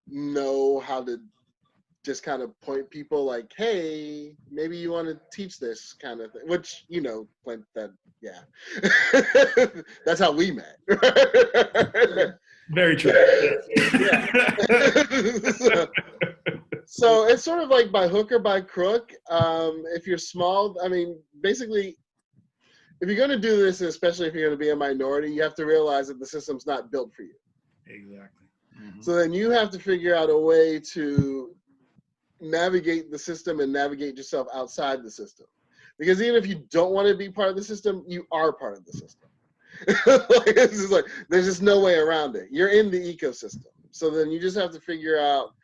know how to just kind of point people like, hey, maybe you want to teach this kind of thing, which, you know, Clint, that, yeah. That's how we met. Very true. Yeah. So it's sort of like by hook or by crook. If you're small, I mean, basically, if you're going to do this, especially if you're going to be a minority, you have to realize that the system's not built for you. Exactly. Mm-hmm. So then you have to figure out a way to navigate the system and navigate yourself outside the system. Because even if you don't want to be part of the system, you are part of the system. It's just like, there's just no way around it. You're in the ecosystem. So then you just have to figure out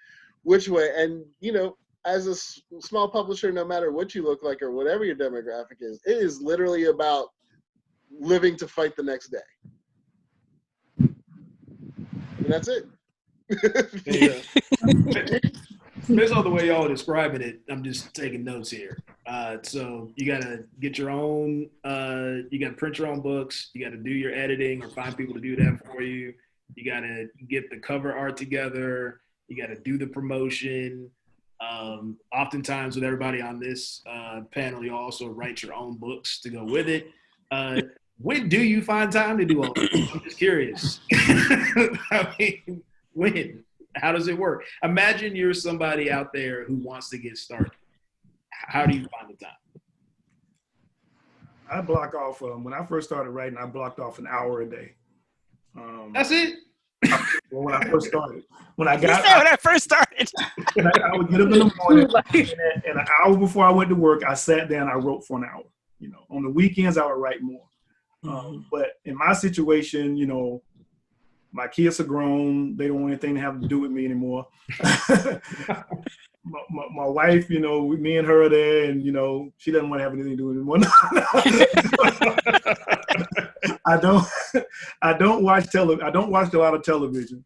which way. And, you know, as a small publisher, no matter what you look like or whatever your demographic is, it is literally about living to fight the next day. And that's it. Based on the way y'all are describing it, I'm just taking notes here. So you gotta get your own, you gotta print your own books, you gotta do your editing or find people to do that for you. You gotta get the cover art together, you gotta do the promotion. Oftentimes with everybody on this panel, you also write your own books to go with it. When do you find time to do all that? I'm just curious. I mean, when? How does it work? Imagine you're somebody out there who wants to get started. How do you find the time? I block off, when I first started writing, I blocked off an hour a day. That's it? Well, when I first started. When I first started. I would get up in the morning, and an hour before I went to work, I sat down, I wrote for an hour. You know, on the weekends, I would write more. But in my situation, you know, my kids are grown. They don't want anything to have to do with me anymore. my wife, you know, me and her are there, and, you know, she doesn't want to have anything to do with it anymore. I don't watch I don't watch a lot of television.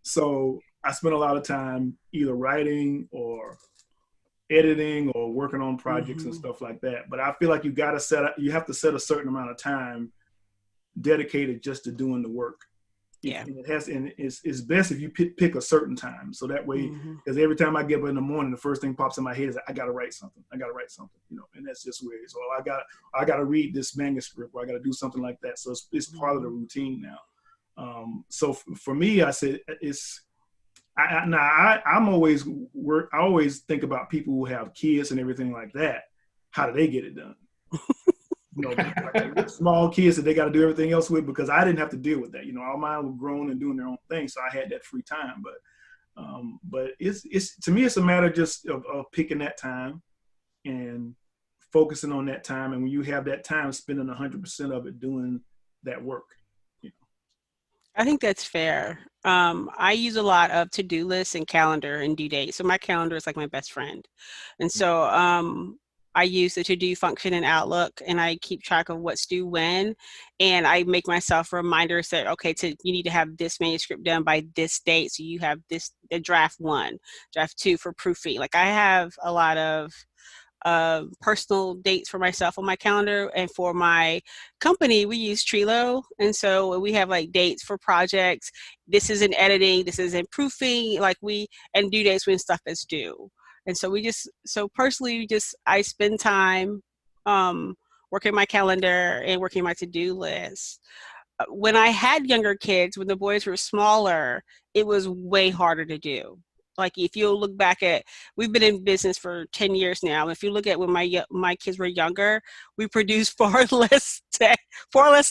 So I spend a lot of time either writing or editing or working on projects and stuff like that. But I feel like you have to set a certain amount of time dedicated just to doing the work. Yeah. And it's best if you pick a certain time. So that way, because every time I get up in the morning, the first thing pops in my head is I got to write something. You know, and that's just where it is. So I got to read this manuscript, or I got to do something like that. So it's part of the routine now. So for me, I said I always think about people who have kids and everything like that. How do they get it done? You know, like small kids that they got to do everything else with, because I didn't have to deal with that. You know, all mine were grown and doing their own thing, so I had that free time. But it's to me, it's a matter just of picking that time and focusing on that time. And when you have that time, spending 100% of it doing that work. You know, I think that's fair. I use a lot of to-do lists and calendar and due dates. So my calendar is like my best friend, and so I use the to-do function in Outlook, and I keep track of what's due when, and I make myself reminders that, okay, you need to have this manuscript done by this date, so you have the draft 1, draft 2 for proofing. Like, I have a lot of personal dates for myself on my calendar, and for my company, we use Trello, and so we have like dates for projects. This is in editing, this is in proofing, and due dates when stuff is due. And so I spend time working my calendar and working my to-do list. When I had younger kids, when the boys were smaller, it was way harder to do. Like, if you look back we've been in business for 10 years now. If you look at when my kids were younger, we produced far less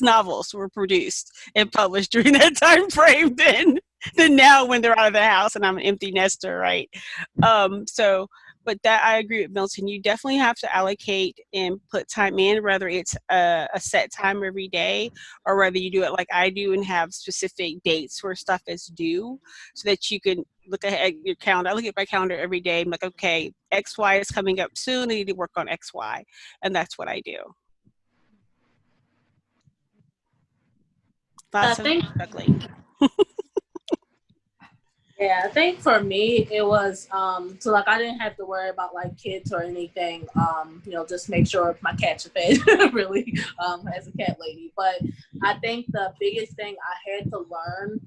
novels were produced and published during that time frame than now when they're out of the house and I'm an empty nester, right? But that, I agree with Milton. You definitely have to allocate and put time in, whether it's a set time every day or whether you do it like I do and have specific dates where stuff is due, so that you can look at your calendar. I look at my calendar every day. I'm like, okay, XY is coming up soon. I need to work on XY. And that's what I do. Lots of juggling. Yeah, I think for me it was so like I didn't have to worry about like kids or anything. You know, just make sure my cats are fed really as a cat lady. But I think the biggest thing I had to learn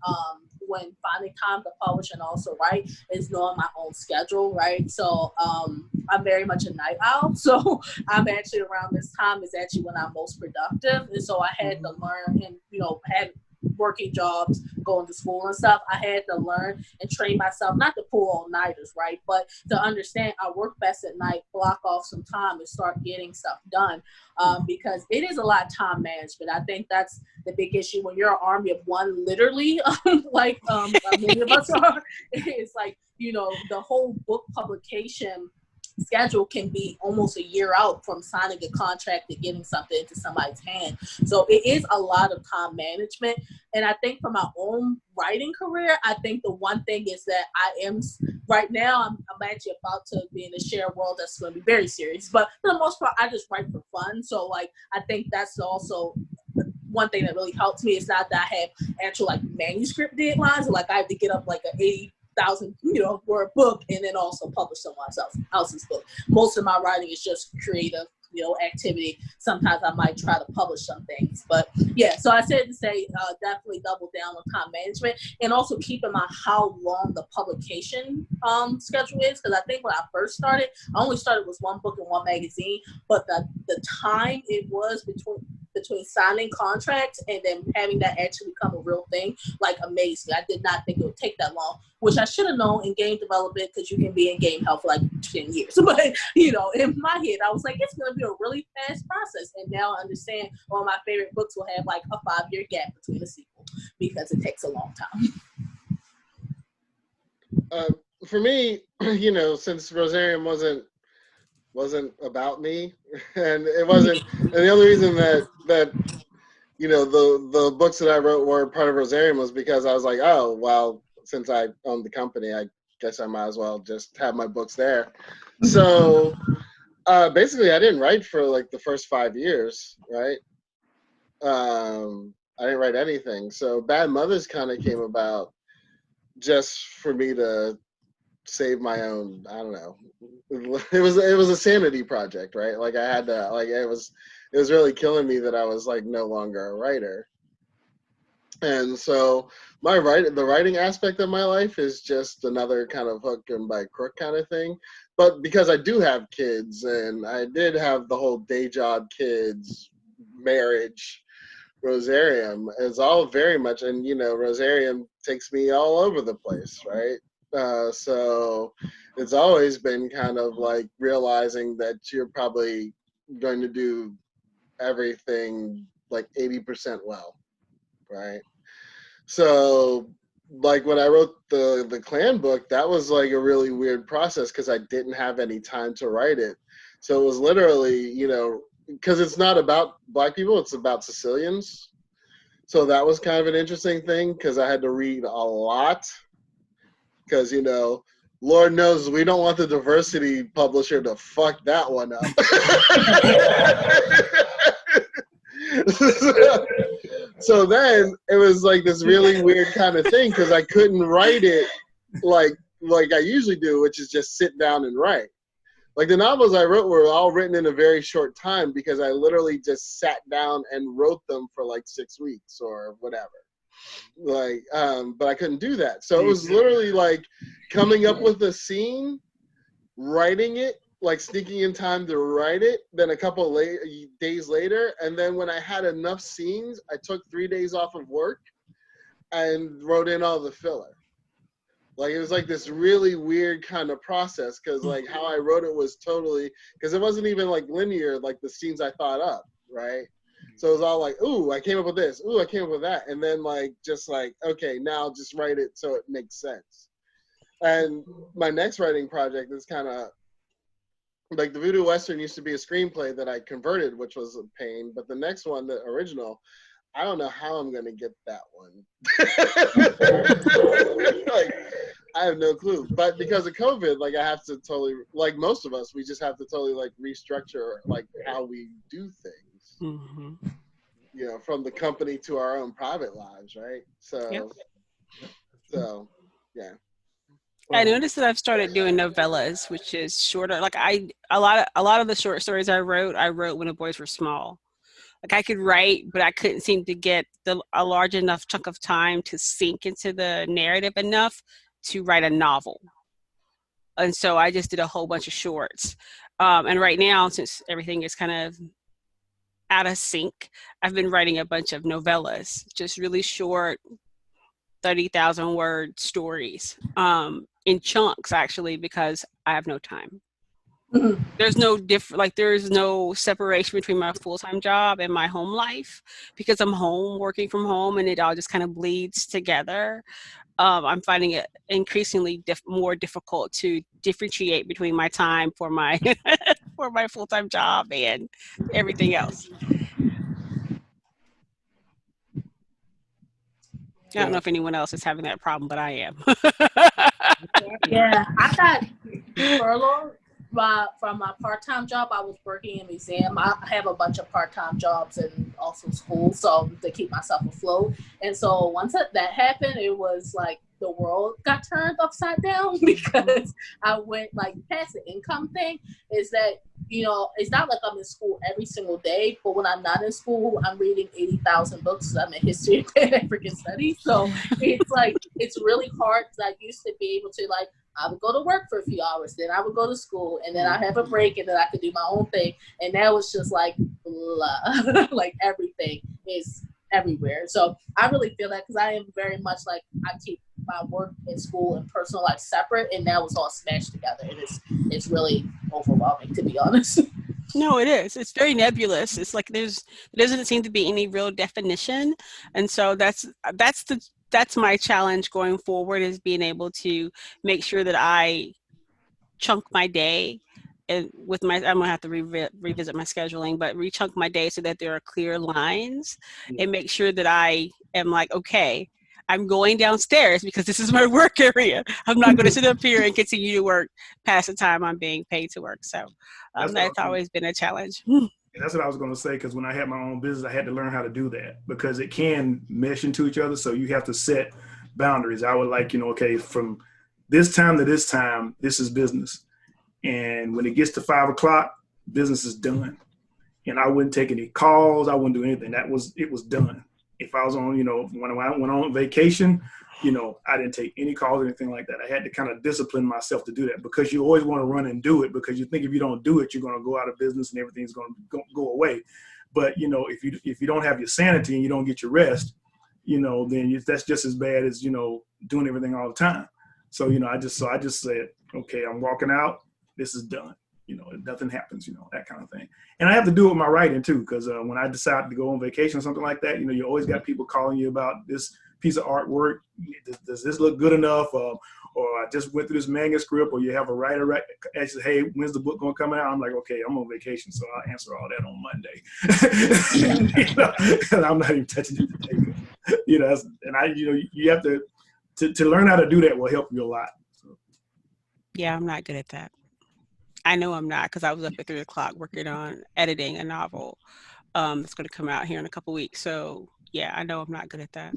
when finding time to publish and also write is knowing my own schedule, right? So I'm very much a night owl, so I'm actually around this time is actually when I'm most productive, and so I had to learn and working jobs, going to school and stuff, I had to learn and train myself not to pull all-nighters, right? But to understand I work best at night, block off some time and start getting stuff done, because it is a lot of time management. I think that's the big issue when you're an army of one, literally, like many of us are. It's like, you know, the whole book publication schedule can be almost a year out from signing a contract to getting something into somebody's hand. So it is a lot of time management. And I think for my own writing career, I think the one thing is that I am right now, I'm actually about to be in a shared world that's going to be very serious. But for the most part, I just write for fun. So like, I think that's also one thing that really helps me. It's not that I have actual like manuscript deadlines, or like I have to get up like an 80,000, you know, word book and then also publish someone else's book. Most of my writing is just creative, you know, activity. Sometimes I might try to publish some things, but yeah. So I said to say, definitely double down on time management, and also keep in mind how long the publication schedule is. Because I think when I first started, I only started with one book and one magazine, but the time it was between signing contracts and then having that actually become a real thing, like, amazed me. I did not think it would take that long, which I should have known in game development, because you can be in game hell for like 10 years. But, you know, in my head, I was like, it's going to be a really fast process. And now I understand one of my favorite books will have like a 5-year gap between a sequel because it takes a long time. For me, you know, since Rosarium wasn't about me, and it wasn't, and the only reason that you know the books that I wrote were part of Rosarium was because I was like, oh well, since I own the company, I guess I might as well just have my books there. So basically, I didn't write for like the first 5 years, right? I didn't write anything. So Bad Mothers kind of came about just for me to save my own, I don't know. It was a sanity project, right? Like I had to, like, it was really killing me that I was like no longer a writer. And so the writing aspect of my life is just another kind of hook and by crook kind of thing. But because I do have kids, and I did have the whole day job, kids, marriage, Rosarium is all very much, and you know, Rosarium takes me all over the place, right? So it's always been kind of like realizing that you're probably going to do everything like 80% well, right? So like when I wrote the clan book, that was like a really weird process because I didn't have any time to write it. So it was literally, you know, because it's not about Black people, it's about Sicilians. So that was kind of an interesting thing because I had to read a lot. Because, you know, Lord knows we don't want the diversity publisher to fuck that one up. So then it was like this really weird kind of thing because I couldn't write it like I usually do, which is just sit down and write. Like the novels I wrote were all written in a very short time because I literally just sat down and wrote them for like 6 weeks or whatever. Like, but I couldn't do that. So it was literally like coming up with a scene, writing it, like sneaking in time to write it, then a couple days later. And then when I had enough scenes, I took 3 days off of work and wrote in all the filler. Like it was like this really weird kind of process because like how I wrote it was totally, because it wasn't even like linear, like the scenes I thought up, right? So it was all like, ooh, I came up with this. Ooh, I came up with that. And then like, just like, okay, now just write it so it makes sense. And my next writing project is kind of, like the Voodoo Western used to be a screenplay that I converted, which was a pain. But the next one, the original, I don't know how I'm going to get that one. Like, I have no clue. But because of COVID, like I have to totally, like most of us, we just have to totally like restructure like how we do things. Mm-hmm. You know, from the company to our own private lives, right? So, Yep. so yeah. I noticed that I've started doing novellas, which is shorter. Like a lot of the short stories I wrote when the boys were small. Like I could write, but I couldn't seem to get a large enough chunk of time to sink into the narrative enough to write a novel. And so I just did a whole bunch of shorts. And right now, since everything is kind of out of sync. I've been writing a bunch of novellas, just really short, 30,000 word stories, in chunks actually, because I have no time. Mhm. There's no there's no separation between my full-time job and my home life because I'm home working from home and it all just kind of bleeds together. I'm finding it increasingly more difficult to differentiate between my time for my for my full-time job and everything else. I don't know if anyone else is having that problem, but I am. Yeah, I got furloughed from my part-time job. I was working in a museum. I have a bunch of part-time jobs and also school, so to keep myself afloat. And so once that happened, it was like the world got turned upside down because I went like past the income thing. Is that it's not like I'm in school every single day, but when I'm not in school, I'm reading 80,000 books. I'm in history and African studies, so it's really hard. I used to be able to I would go to work for a few hours, then I would go to school, and then I have a break, and then I could do my own thing. And now it's just like blah, like everything is everywhere. So I really feel that because I am very much like I keep my work and school and personal life separate, and now it's all smashed together, and it's really overwhelming, to be honest. No, it is. It's very nebulous. It's like there doesn't seem to be any real definition, and so that's my challenge going forward, is being able to make sure that I chunk my day, and I'm gonna have to revisit my scheduling, but rechunk my day so that there are clear lines, and make sure that I am like, okay, I'm going downstairs because this is my work area. I'm not going to sit up here and continue to work past the time I'm being paid to work. So that's always been a challenge. And that's what I was going to say, because when I had my own business, I had to learn how to do that because it can mesh into each other. So you have to set boundaries. I would like, okay, from this time to this time, this is business. And when it gets to 5 o'clock, business is done. And I wouldn't take any calls. I wouldn't do anything. It was done. If I was on, when I went on vacation, I didn't take any calls or anything like that. I had to kind of discipline myself to do that because you always want to run and do it because you think if you don't do it, you're going to go out of business and everything's going to go away. But, if you don't have your sanity and you don't get your rest, then that's just as bad as, doing everything all the time. So, I just said, okay, I'm walking out. This is done. Nothing happens, that kind of thing. And I have to do it with my writing too, because when I decide to go on vacation or something like that, you always got people calling you about this piece of artwork. Does this look good enough? Or I just went through this manuscript, or you have a writer asks, hey, when's the book going to come out? I'm like, okay, I'm on vacation, so I'll answer all that on Monday. And I'm not even touching it today. You have to learn how to do that will help you a lot. So. Yeah, I'm not good at that. I know I'm not, because I was up at 3 o'clock working on editing a novel that's going to come out here in a couple weeks. So yeah, I know I'm not good at that.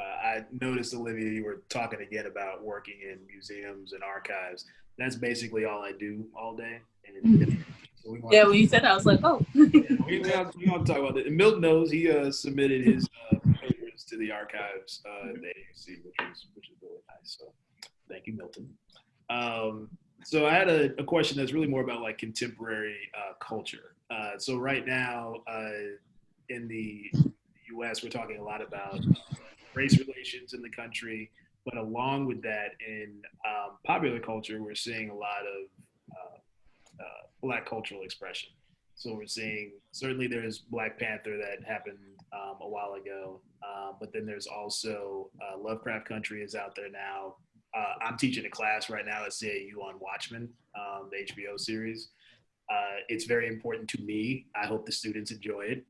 I noticed, Olivia, you were talking again about working in museums and archives. That's basically all I do all day. And so when you said that, I was like, oh. we want to talk about that. And Milton knows he submitted his papers to the archives at the AUC, which is really nice. So thank you, Milton. So I had a question that's really more about like contemporary culture. So right now in the U.S., we're talking a lot about race relations in the country, but along with that, in popular culture, we're seeing a lot of Black cultural expression. So we're seeing, certainly there's Black Panther that happened a while ago, but then there's also Lovecraft Country is out there now. I'm teaching a class right now at CAU on Watchmen, the HBO series. It's very important to me. I hope the students enjoy it.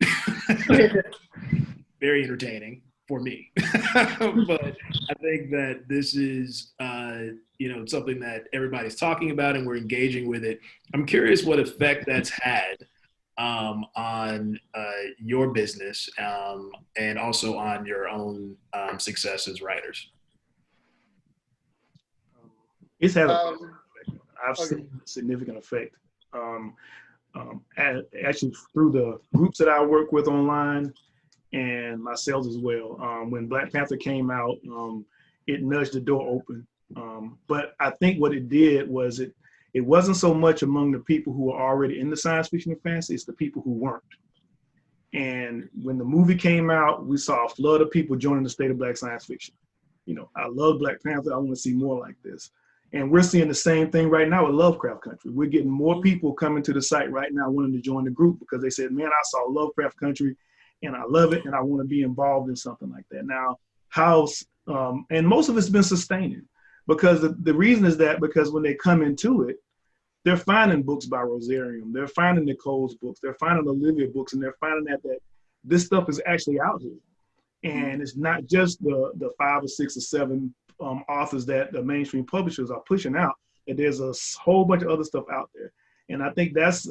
Very entertaining for me. But I think that this is, something that everybody's talking about and we're engaging with it. I'm curious what effect that's had on your business and also on your own success as writers. It's had a I've seen a significant effect. Actually, through the groups that I work with online and myself as well. When Black Panther came out, it nudged the door open. But I think what it did was it it wasn't so much among the people who were already in the science fiction and fantasy, it's the people who weren't. And when the movie came out, we saw a flood of people joining the state of Black science fiction. You know, I love Black Panther. I want to see more like this. And we're seeing the same thing right now with Lovecraft Country. We're getting more people coming to the site right now wanting to join the group because they said, man, I saw Lovecraft Country and I love it and I want to be involved in something like that. Now, and most of it's been sustaining because the reason is that because when they come into it, they're finding books by Rosarium, they're finding Nicole's books, they're finding Olivia books, and they're finding that this stuff is actually out here. And it's not just the 5 or 6 or 7 authors that the mainstream publishers are pushing out, that there's a whole bunch of other stuff out there. And I think that's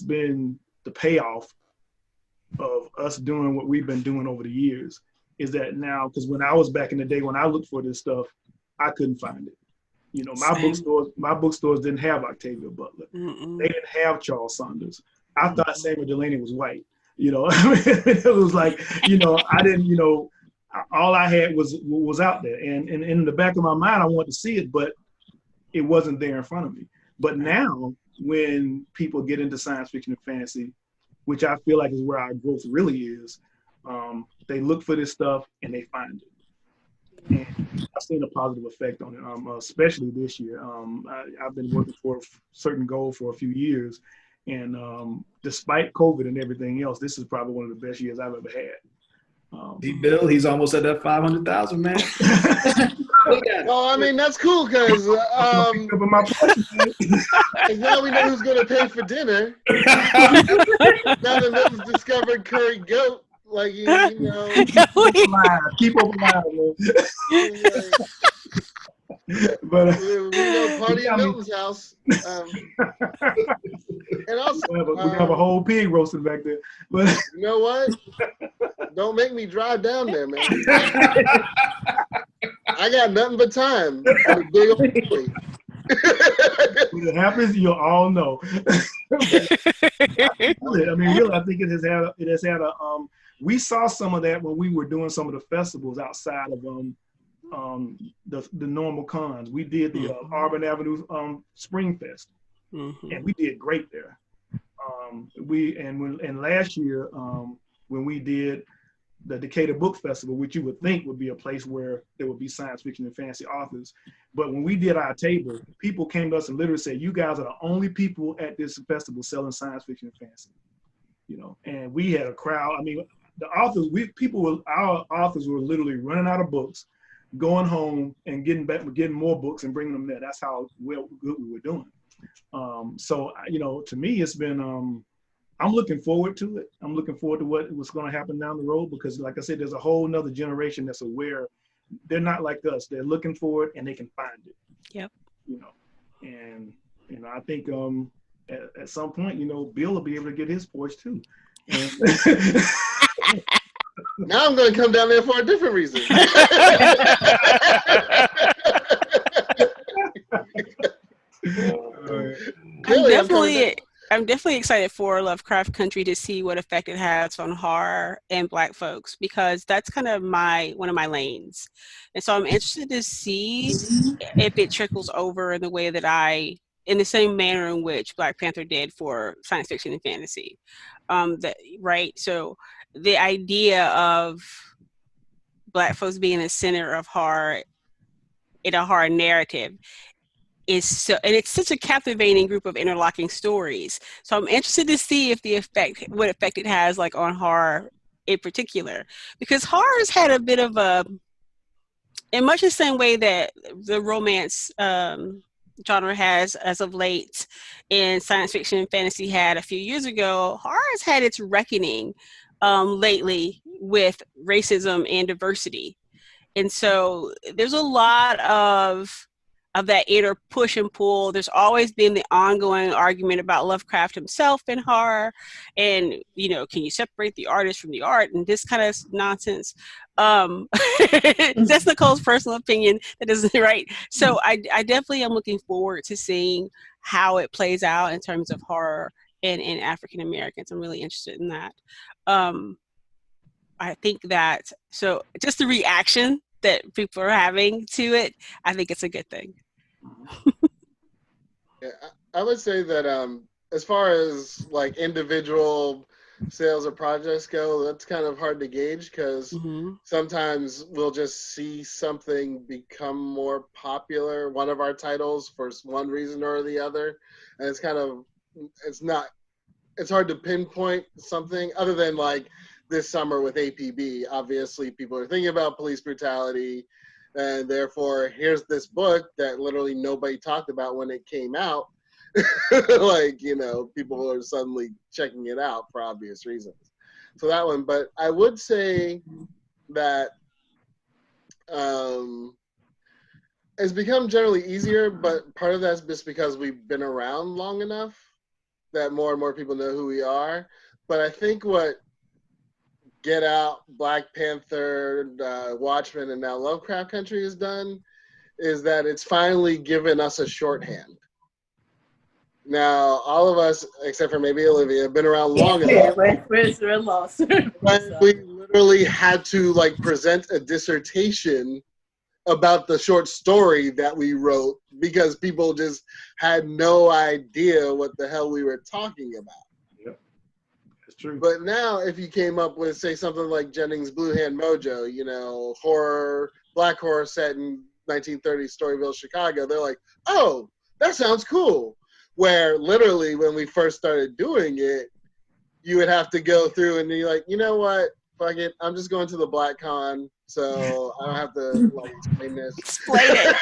been the payoff of us doing what we've been doing over the years, is that now, because when I was back in the day, when I looked for this stuff, I couldn't find it. You know, my bookstores didn't have Octavia Butler. They didn't have Charles Saunders. I thought Samuel Delaney was white. You know, it was like, you know, I didn't, you know, all I had was out there. And in the back of my mind, I wanted to see it, but it wasn't there in front of me. But now, when people get into science fiction and fantasy, which I feel like is where our growth really is, they look for this stuff and they find it. And I've seen a positive effect on it, especially this year. I've been working for a certain goal for a few years. And despite COVID and everything else, this is probably one of the best years I've ever had. Bill, he's almost at that 500,000, man. Well, I mean, that's cool because now we know who's going to pay for dinner. Now that Milton's discovered curry goat, like, you know. Keep open alive, man. But we know party at Milton's house. And also, we have a whole pig roasted back there. But you know what? Don't make me drive down there, man. I got nothing but time. I'm a big old boy. When it happens, you'll all know. I mean, really, I think it has had a. We saw some of that when we were doing some of the festivals outside of the normal cons. We did the Auburn Avenue Spring Fest, and we did great there. And last year when we did the Decatur Book Festival, which you would think would be a place where there would be science fiction and fantasy authors, but when we did our table, people came to us and literally said, "You guys are the only people at this festival selling science fiction and fantasy." You know, and we had a crowd. I mean, the authors, our authors were literally running out of books, going home and getting more books and bringing them there. That's how good we were doing. So, you know, to me, it's been, I'm looking forward to it. I'm looking forward to what's going to happen down the road because, like I said, there's a whole nother generation that's aware. They're not like us. They're looking for it and they can find it. Yep. You know, and, you know, I think at some point, you know, Bill will be able to get his porch too. And now I'm going to come down there for a different reason. I'm definitely excited for Lovecraft Country to see what effect it has on horror and Black folks because that's kind of one of my lanes. And so I'm interested to see if it trickles over in the way that in the same manner in which Black Panther did for science fiction and fantasy. Right? So the idea of Black folks being the center of horror in a horror narrative is and it's such a captivating group of interlocking stories. So I'm interested to see if what effect it has like on horror in particular, because horror has had a bit of in much the same way that the romance genre has as of late and science fiction and fantasy had a few years ago, horror has had its reckoning lately with racism and diversity. And so there's a lot of that inner push and pull. There's always been the ongoing argument about Lovecraft himself in horror and, you know, can you separate the artist from the art and this kind of nonsense. That's Nicole's personal opinion. That isn't right. So I definitely am looking forward to seeing how it plays out in terms of horror and African Americans. I'm really interested in that. I think that, so just the reaction that people are having to it, I think it's a good thing. Yeah, I would say that as far as like individual sales or projects go, that's kind of hard to gauge because Mm-hmm. sometimes we'll just see something become more popular, one of our titles for one reason or the other, and it's not it's hard to pinpoint something other than like this summer with APB. Obviously, people are thinking about police brutality, and therefore, here's this book that literally nobody talked about when it came out. Like, people are suddenly checking it out for obvious reasons. So that one, but I would say that um, it's become generally easier, but part of that's just because we've been around long enough that more and more people know who we are. But I think what Get Out, Black Panther, Watchmen, and now Lovecraft Country has done is that it's finally given us a shorthand. Now, all of us, except for maybe Olivia, have been around long enough. We're lost. When we literally had to like present a dissertation about the short story that we wrote because people just had no idea what the hell we were talking about. Yep, that's true. But now, if you came up with, say, something like Jennings' Blue Hand Mojo, horror, black horror set in 1930s Storyville, Chicago, they're like, oh, that sounds cool. Where literally, when we first started doing it, you would have to go through and you're like, you know what? Fuck it. I'm just going to the Black Con, so I don't have to like explain this. Explain it.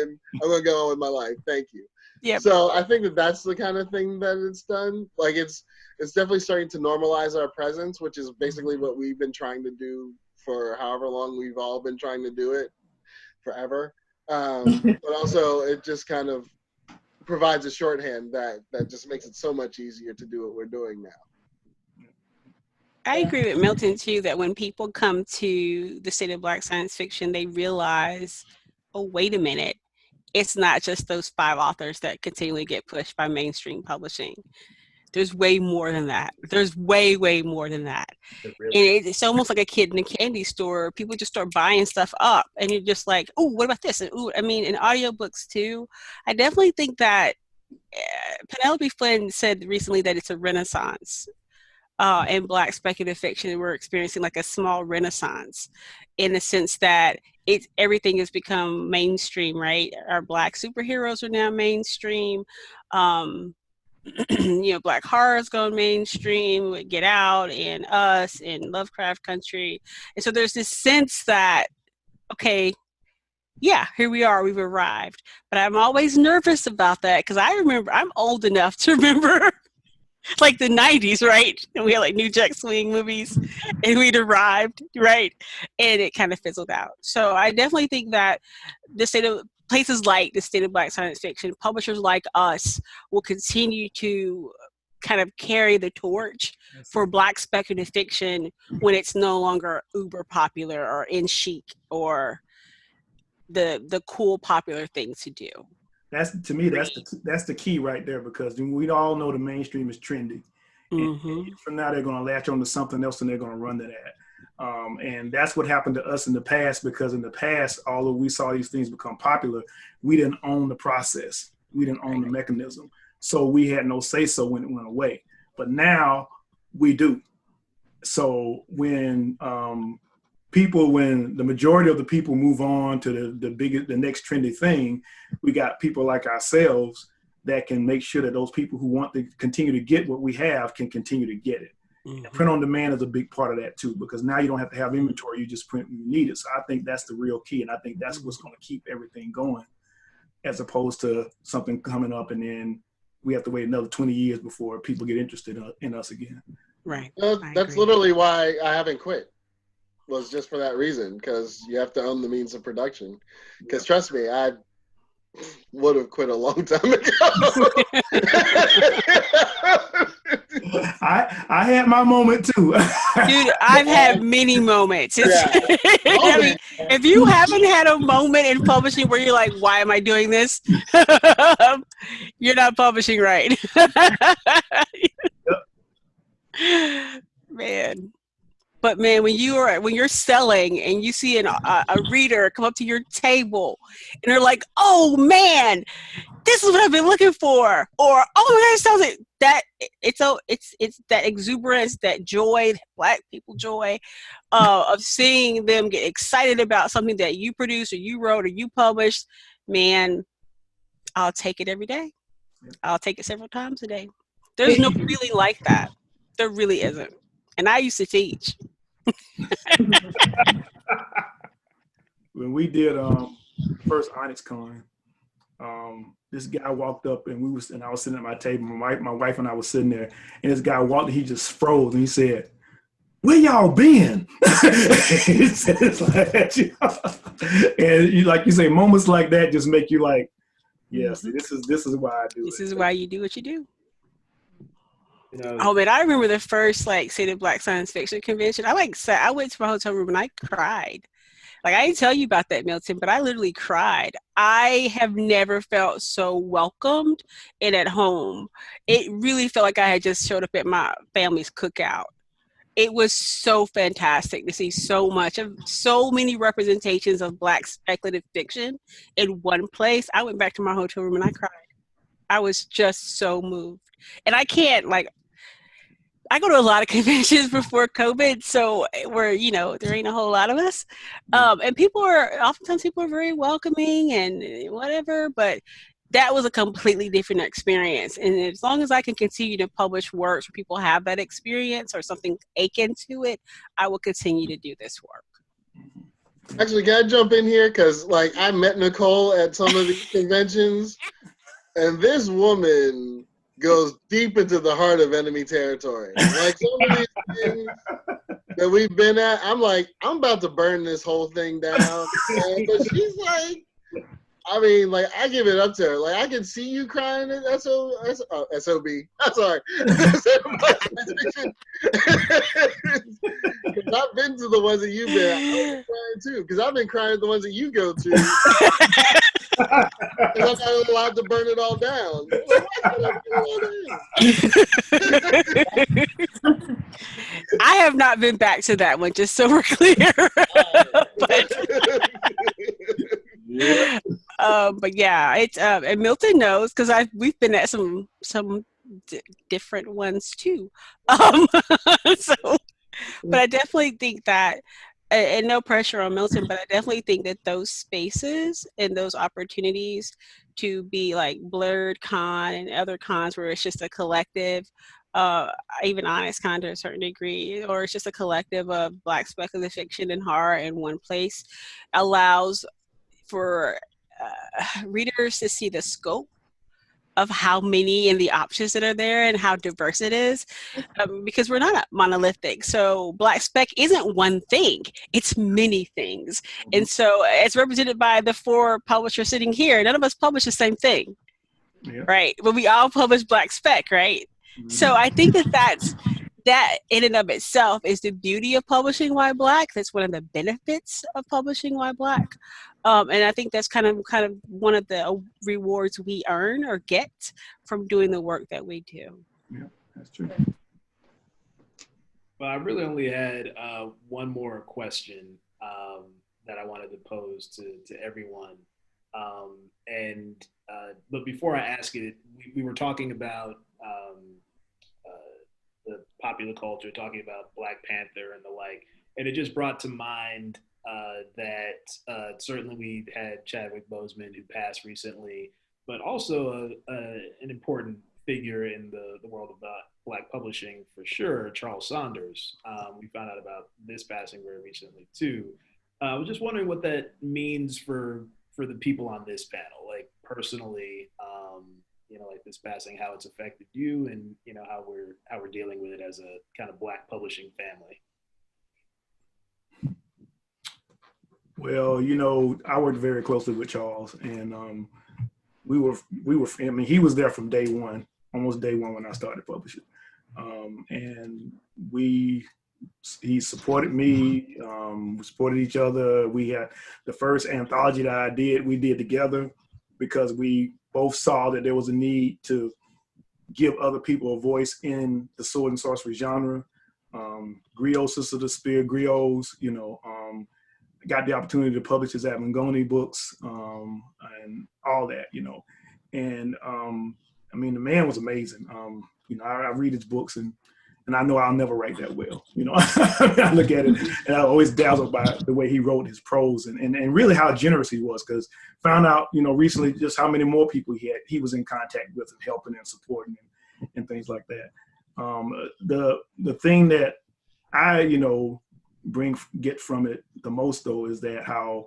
And I'm gonna go on with my life. Thank you. Yep. So I think that that's the kind of thing that it's done. Like it's definitely starting to normalize our presence, which is basically what we've been trying to do for however long we've all been trying to do it, forever. But also it just kind of provides a shorthand that just makes it so much easier to do what we're doing now. I agree with Milton too, that when people come to the State of Black Science Fiction, they realize, oh, wait a minute, it's not just those 5 authors that continually get pushed by mainstream publishing. There's way more than that. There's way, way more than that. Really? And it's almost like a kid in a candy store. People just start buying stuff up and you're just like, oh, what about this? And I mean, in audiobooks too, I definitely think that Penelope Flynn said recently that it's a renaissance in Black speculative fiction. We're experiencing like a small renaissance in the sense that everything has become mainstream, right? Our Black superheroes are now mainstream. Black horror is going mainstream with Get Out and Us and Lovecraft Country. And so there's this sense that, okay, yeah, here we are, we've arrived. But I'm always nervous about that because I remember, I'm old enough to remember like the 90s, right? And we had like New Jack Swing movies and we'd arrived, right? And it kind of fizzled out. So I definitely think that places like the State of Black Science Fiction, publishers like us will continue to kind of carry the torch for Black speculative fiction when it's no longer uber popular or in chic or the cool popular thing to do. That's the key right there, because we all know the mainstream is trendy. Mm-hmm. And from now they're going to latch on to something else and they're going to run to that. And that's what happened to us in the past, because in the past, although we saw these things become popular, we didn't own the process. We didn't own the mechanism. So we had no say so when it went away. But now we do. So when the majority of the people move on to the next trendy thing, we got people like ourselves that can make sure that those people who want to continue to get what we have can continue to get it. Mm-hmm. Print on demand is a big part of that too, because now you don't have to have inventory, you just print when you need it. So I think that's the real key, and I think that's what's going to keep everything going, as opposed to something coming up and then we have to wait another 20 years before people get interested in us again. Right. That's literally why I haven't quit. Was just for that reason, because you have to own the means of production. Because trust me, I would have quit a long time ago. I had my moment too. Dude, I've had many moments. Yeah. I mean, if you haven't had a moment in publishing where you're like, why am I doing this? You're not publishing right. Yep. Man. But man, when you're selling and you see a reader come up to your table and they're like, "Oh man, this is what I've been looking for," or "Oh my gosh, sounds like that," it's that exuberance, that joy, Black people joy, of seeing them get excited about something that you produced or you wrote or you published. Man, I'll take it every day. I'll take it several times a day. There's no feeling like that. There really isn't. And I used to teach. When we did first OnyxCon, this guy walked up and I was sitting at my table. My wife and I was sitting there, and this guy walked and he just froze and he said, "Where y'all been?" He said it's like that, you know? And you, like you say, moments like that just make you like, yes, this is why I do This it. is why you do what you do. You know, Oh man, I remember the first State of Black Science Fiction convention. I went to my hotel room and I cried. Like, I didn't tell you about that, Milton, but I literally cried. I have never felt so welcomed and at home. It really felt like I had just showed up at my family's cookout. It was so fantastic to see so many representations of Black speculative fiction in one place. I went back to my hotel room and I cried. I was just so moved. And I can't, I go to a lot of conventions before COVID, so where, there ain't a whole lot of us. And oftentimes people are very welcoming and whatever, but that was a completely different experience. And as long as I can continue to publish works where people have that experience or something akin to it, I will continue to do this work. Actually, can I jump in here? Because, I met Nicole at some of these conventions, and this woman goes deep into the heart of enemy territory. Like, some of these things that we've been at, I'm like, I'm about to burn this whole thing down. But she's like, I give it up to her. I can see you crying at SOB. I'm sorry. Because I've been to the ones that you've been at. I was crying too. Because I've been crying at the ones that you go to. Because I'm not allowed to burn it all down. I have not been back to that one, just so we're clear. But yeah, it's and Milton knows because we've been at some different ones too. But I definitely think that, and no pressure on Milton, but I definitely think that those spaces and those opportunities to be like Blurred Con and other cons where it's just a collective, even OnyxCon to a certain degree, or it's just a collective of Black speculative fiction and horror in one place, allows for readers to see the scope of how many and the options that are there and how diverse it is, because we're not monolithic. So Black spec isn't one thing, it's many things. And so it's represented by the 4 publishers sitting here. None of us publish the same thing, right? But we all publish Black spec, right? So I think that in and of itself is the beauty of publishing Why Black. That's one of the benefits of publishing Why Black. And I think that's kind of one of the rewards we earn or get from doing the work that we do. Yeah, that's true. Well, I really only had one more question that I wanted to pose to everyone. But before I ask it, we were talking about the popular culture, talking about Black Panther and the like, and it just brought to mind that certainly we had Chadwick Boseman, who passed recently, but also an important figure in the world of Black publishing for sure, Charles Saunders. We found out about this passing very recently too. I was just wondering what that means for the people on this panel, like personally, like this passing, how it's affected you, and how we're dealing with it as a kind of Black publishing family. Well, I worked very closely with Charles, and we were. I mean, he was there from day one, almost day one when I started publishing, and he supported me. We supported each other. We had the first anthology that we did together, because we both saw that there was a need to give other people a voice in the sword and sorcery genre. Griot, Sister of the Spear, Griots, got the opportunity to publish his Avangoni books, and all that, and I mean, the man was amazing. I read his books and I know I'll never write that well. I look at it and I'm always dazzled by the way he wrote his prose and really how generous he was, because found out, recently just how many more people he was in contact with and helping and supporting and things like that. The thing that I, get from it the most though is that how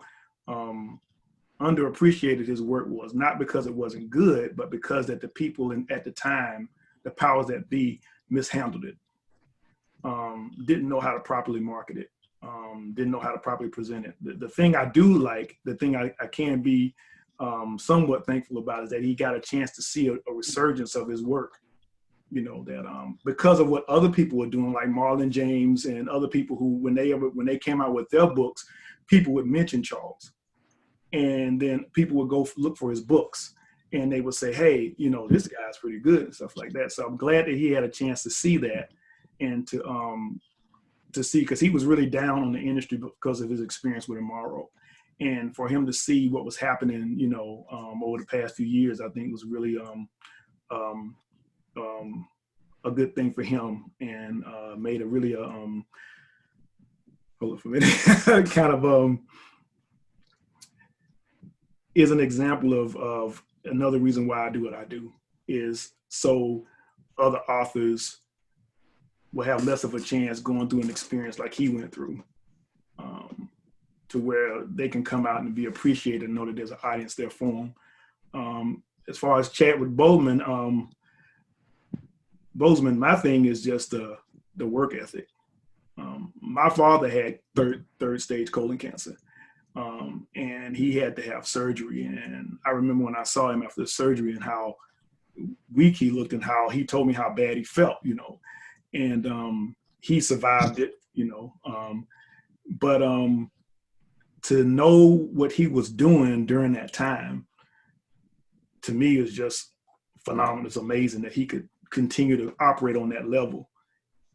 underappreciated his work was, not because it wasn't good, but because that the people at the time, the powers that be, mishandled it. Didn't know how to properly market it, didn't know how to properly present it. The thing I do like, the thing I can be somewhat thankful about is that he got a chance to see a resurgence of his work, that because of what other people were doing, like Marlon James and other people who, when they came out with their books, people would mention Charles. And then people would go look for his books and they would say, hey, this guy's pretty good and stuff like that. So I'm glad that he had a chance to see that and to see, because he was really down on the industry because of his experience with Amaro. And for him to see what was happening, over the past few years, I think was really a good thing for him, and made a really hold it for a minute, kind of is an example of another reason why I do what I do, is so other authors will have less of a chance going through an experience like he went through, to where they can come out and be appreciated and know that there's an audience there for them. As far as Chadwick Boseman, my thing is just the work ethic. My father had third stage colon cancer. And he had to have surgery. And I remember when I saw him after the surgery and how weak he looked and how he told me how bad he felt, and he survived it, but to know what he was doing during that time, to me, is just phenomenal. It's amazing that he could continue to operate on that level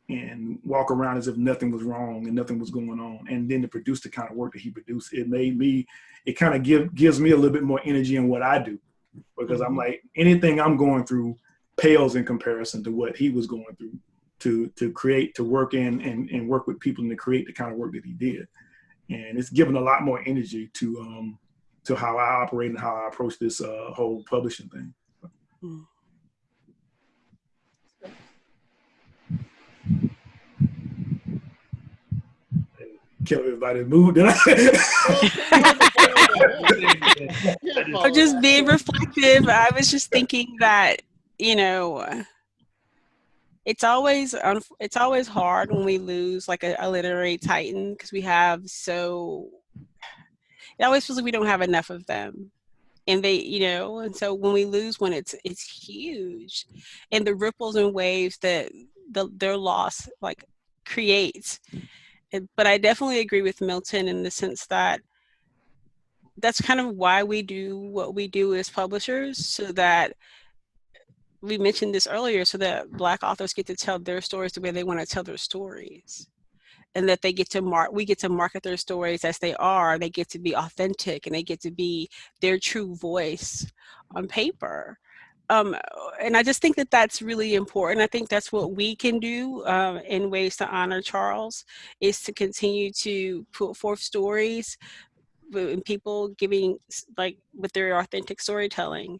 and walk around as if nothing was wrong and nothing was going on. And then to produce the kind of work that he produced, it kind of gives me a little bit more energy in what I do, because I'm like, anything I'm going through pales in comparison to what he was going through to create, to work in and work with people and to create the kind of work that he did. And it's given a lot more energy to how I operate and how I approach this whole publishing thing. Mm. Kill everybody's mood, did I? I'm just being reflective. I was just thinking that, it's always hard when we lose like a literary titan, because it always feels like we don't have enough of them. And and so when we lose one, it's huge. And the ripples and waves that their loss like creates. But I definitely agree with Milton in the sense that that's kind of why we do what we do as publishers, so that we mentioned this earlier, so that Black authors get to tell their stories the way they want to tell their stories, and that we get to market their stories as they are. They get to be authentic and they get to be their true voice on paper. And I just think that that's really important. I think that's what we can do in ways to honor Charles, is to continue to put forth stories and people giving with their authentic storytelling,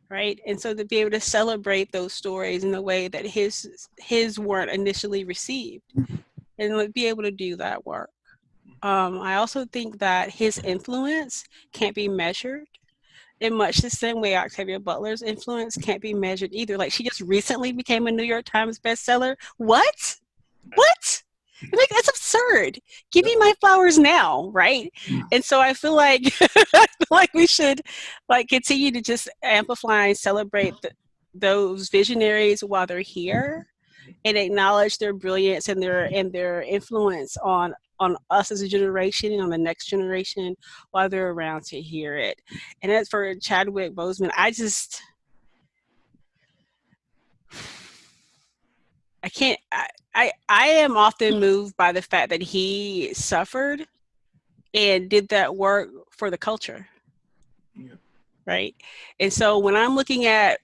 right? And so to be able to celebrate those stories in the way that his weren't initially received, and be able to do that work. I also think that his influence can't be measured in much the same way Octavia Butler's influence can't be measured either. Like, she just recently became a New York Times bestseller. What? Like, that's absurd. Give me my flowers now, right? And so I feel like we should continue to just amplify and celebrate those visionaries while they're here, and acknowledge their brilliance and their influence on us as a generation and on the next generation while they're around to hear it. And as for Chadwick Boseman, I I am often moved by the fact that he suffered and did that work for the culture. Yeah. Right. And so when I'm looking at,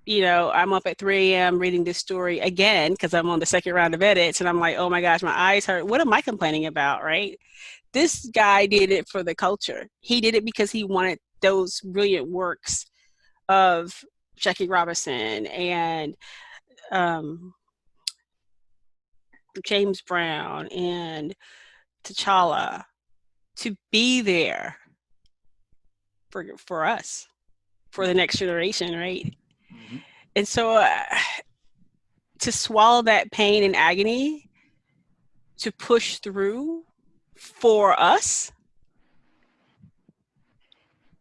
I'm up at 3 a.m. reading this story again, because I'm on the second round of edits, and I'm like, oh my gosh, my eyes hurt. What am I complaining about? Right. This guy did it for the culture. He did it because he wanted those brilliant works of Jackie Robinson and James Brown and T'Challa to be there for us, for the next generation, right? Mm-hmm. And so to swallow that pain and agony, to push through for us,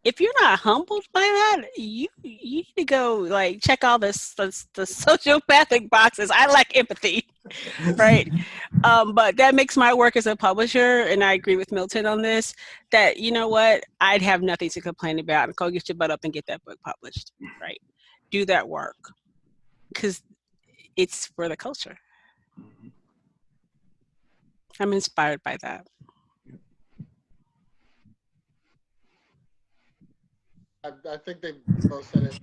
if you're not humbled by that, you need to go like check all the sociopathic boxes. I lack empathy, right? But that makes my work as a publisher, and I agree with Milton on this, that, you know what, I'd have nothing to complain about. Go get your butt up and get that book published, right? Do that work, because it's for the culture. Mm-hmm. I'm inspired by that. I think they both said it.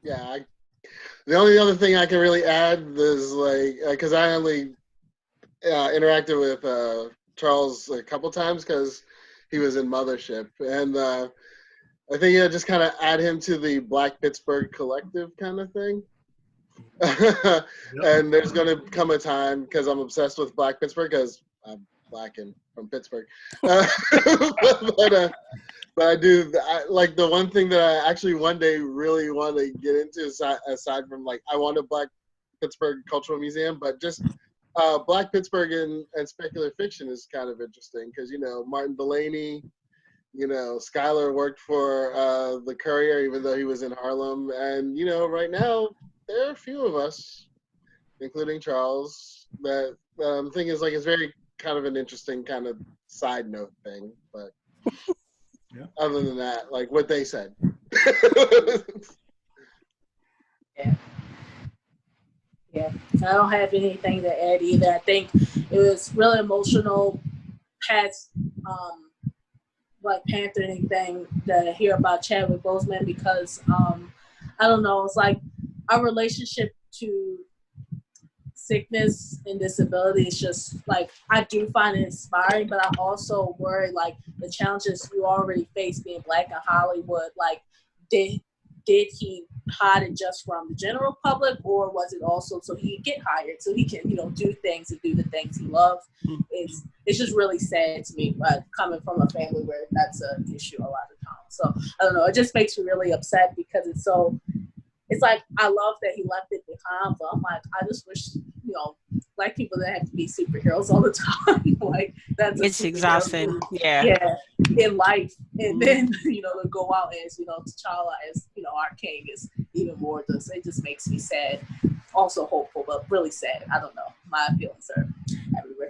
Yeah. The only other thing I can really add is because I only interacted with Charles a couple times because he was in Mothership, and I think just kind of add him to the Black Pittsburgh Collective kind of thing. Yep. And there's going to come a time, because I'm obsessed with Black Pittsburgh, because I'm Black and from Pittsburgh. But I do, like, the one thing that I actually one day really want to get into, aside from, like, I want a Black Pittsburgh Cultural Museum, but just Black Pittsburgh and speculative fiction is kind of interesting, because, Martin Delaney, Schuyler worked for the Courier, even though he was in Harlem. And, right now, there are a few of us, including Charles, that thing is, like, it's very kind of an interesting kind of side note thing. But yeah. Other than that, like what they said. Yeah. I don't have anything to add either. I think it was really emotional past Black Panther anything to hear about Chadwick Boseman, because I don't know, it's like our relationship to sickness and disability is just like, I do find it inspiring, but I also worry like the challenges you already face being Black in Hollywood, like did he hide it just from the general public, or was it also so he could get hired so he can do things and do the things he loves? It's just really sad to me, but coming from a family where that's an issue a lot of times. So I don't know, it just makes me really upset, because it's like, I love that he left it behind, but I'm like, I just wish, Black people didn't have to be superheroes all the time. Like, it's exhausting. Yeah, in life. And then, to go out as, T'Challa as, our king is even more, it just makes me sad. Also hopeful, but really sad. I don't know. My feelings are everywhere.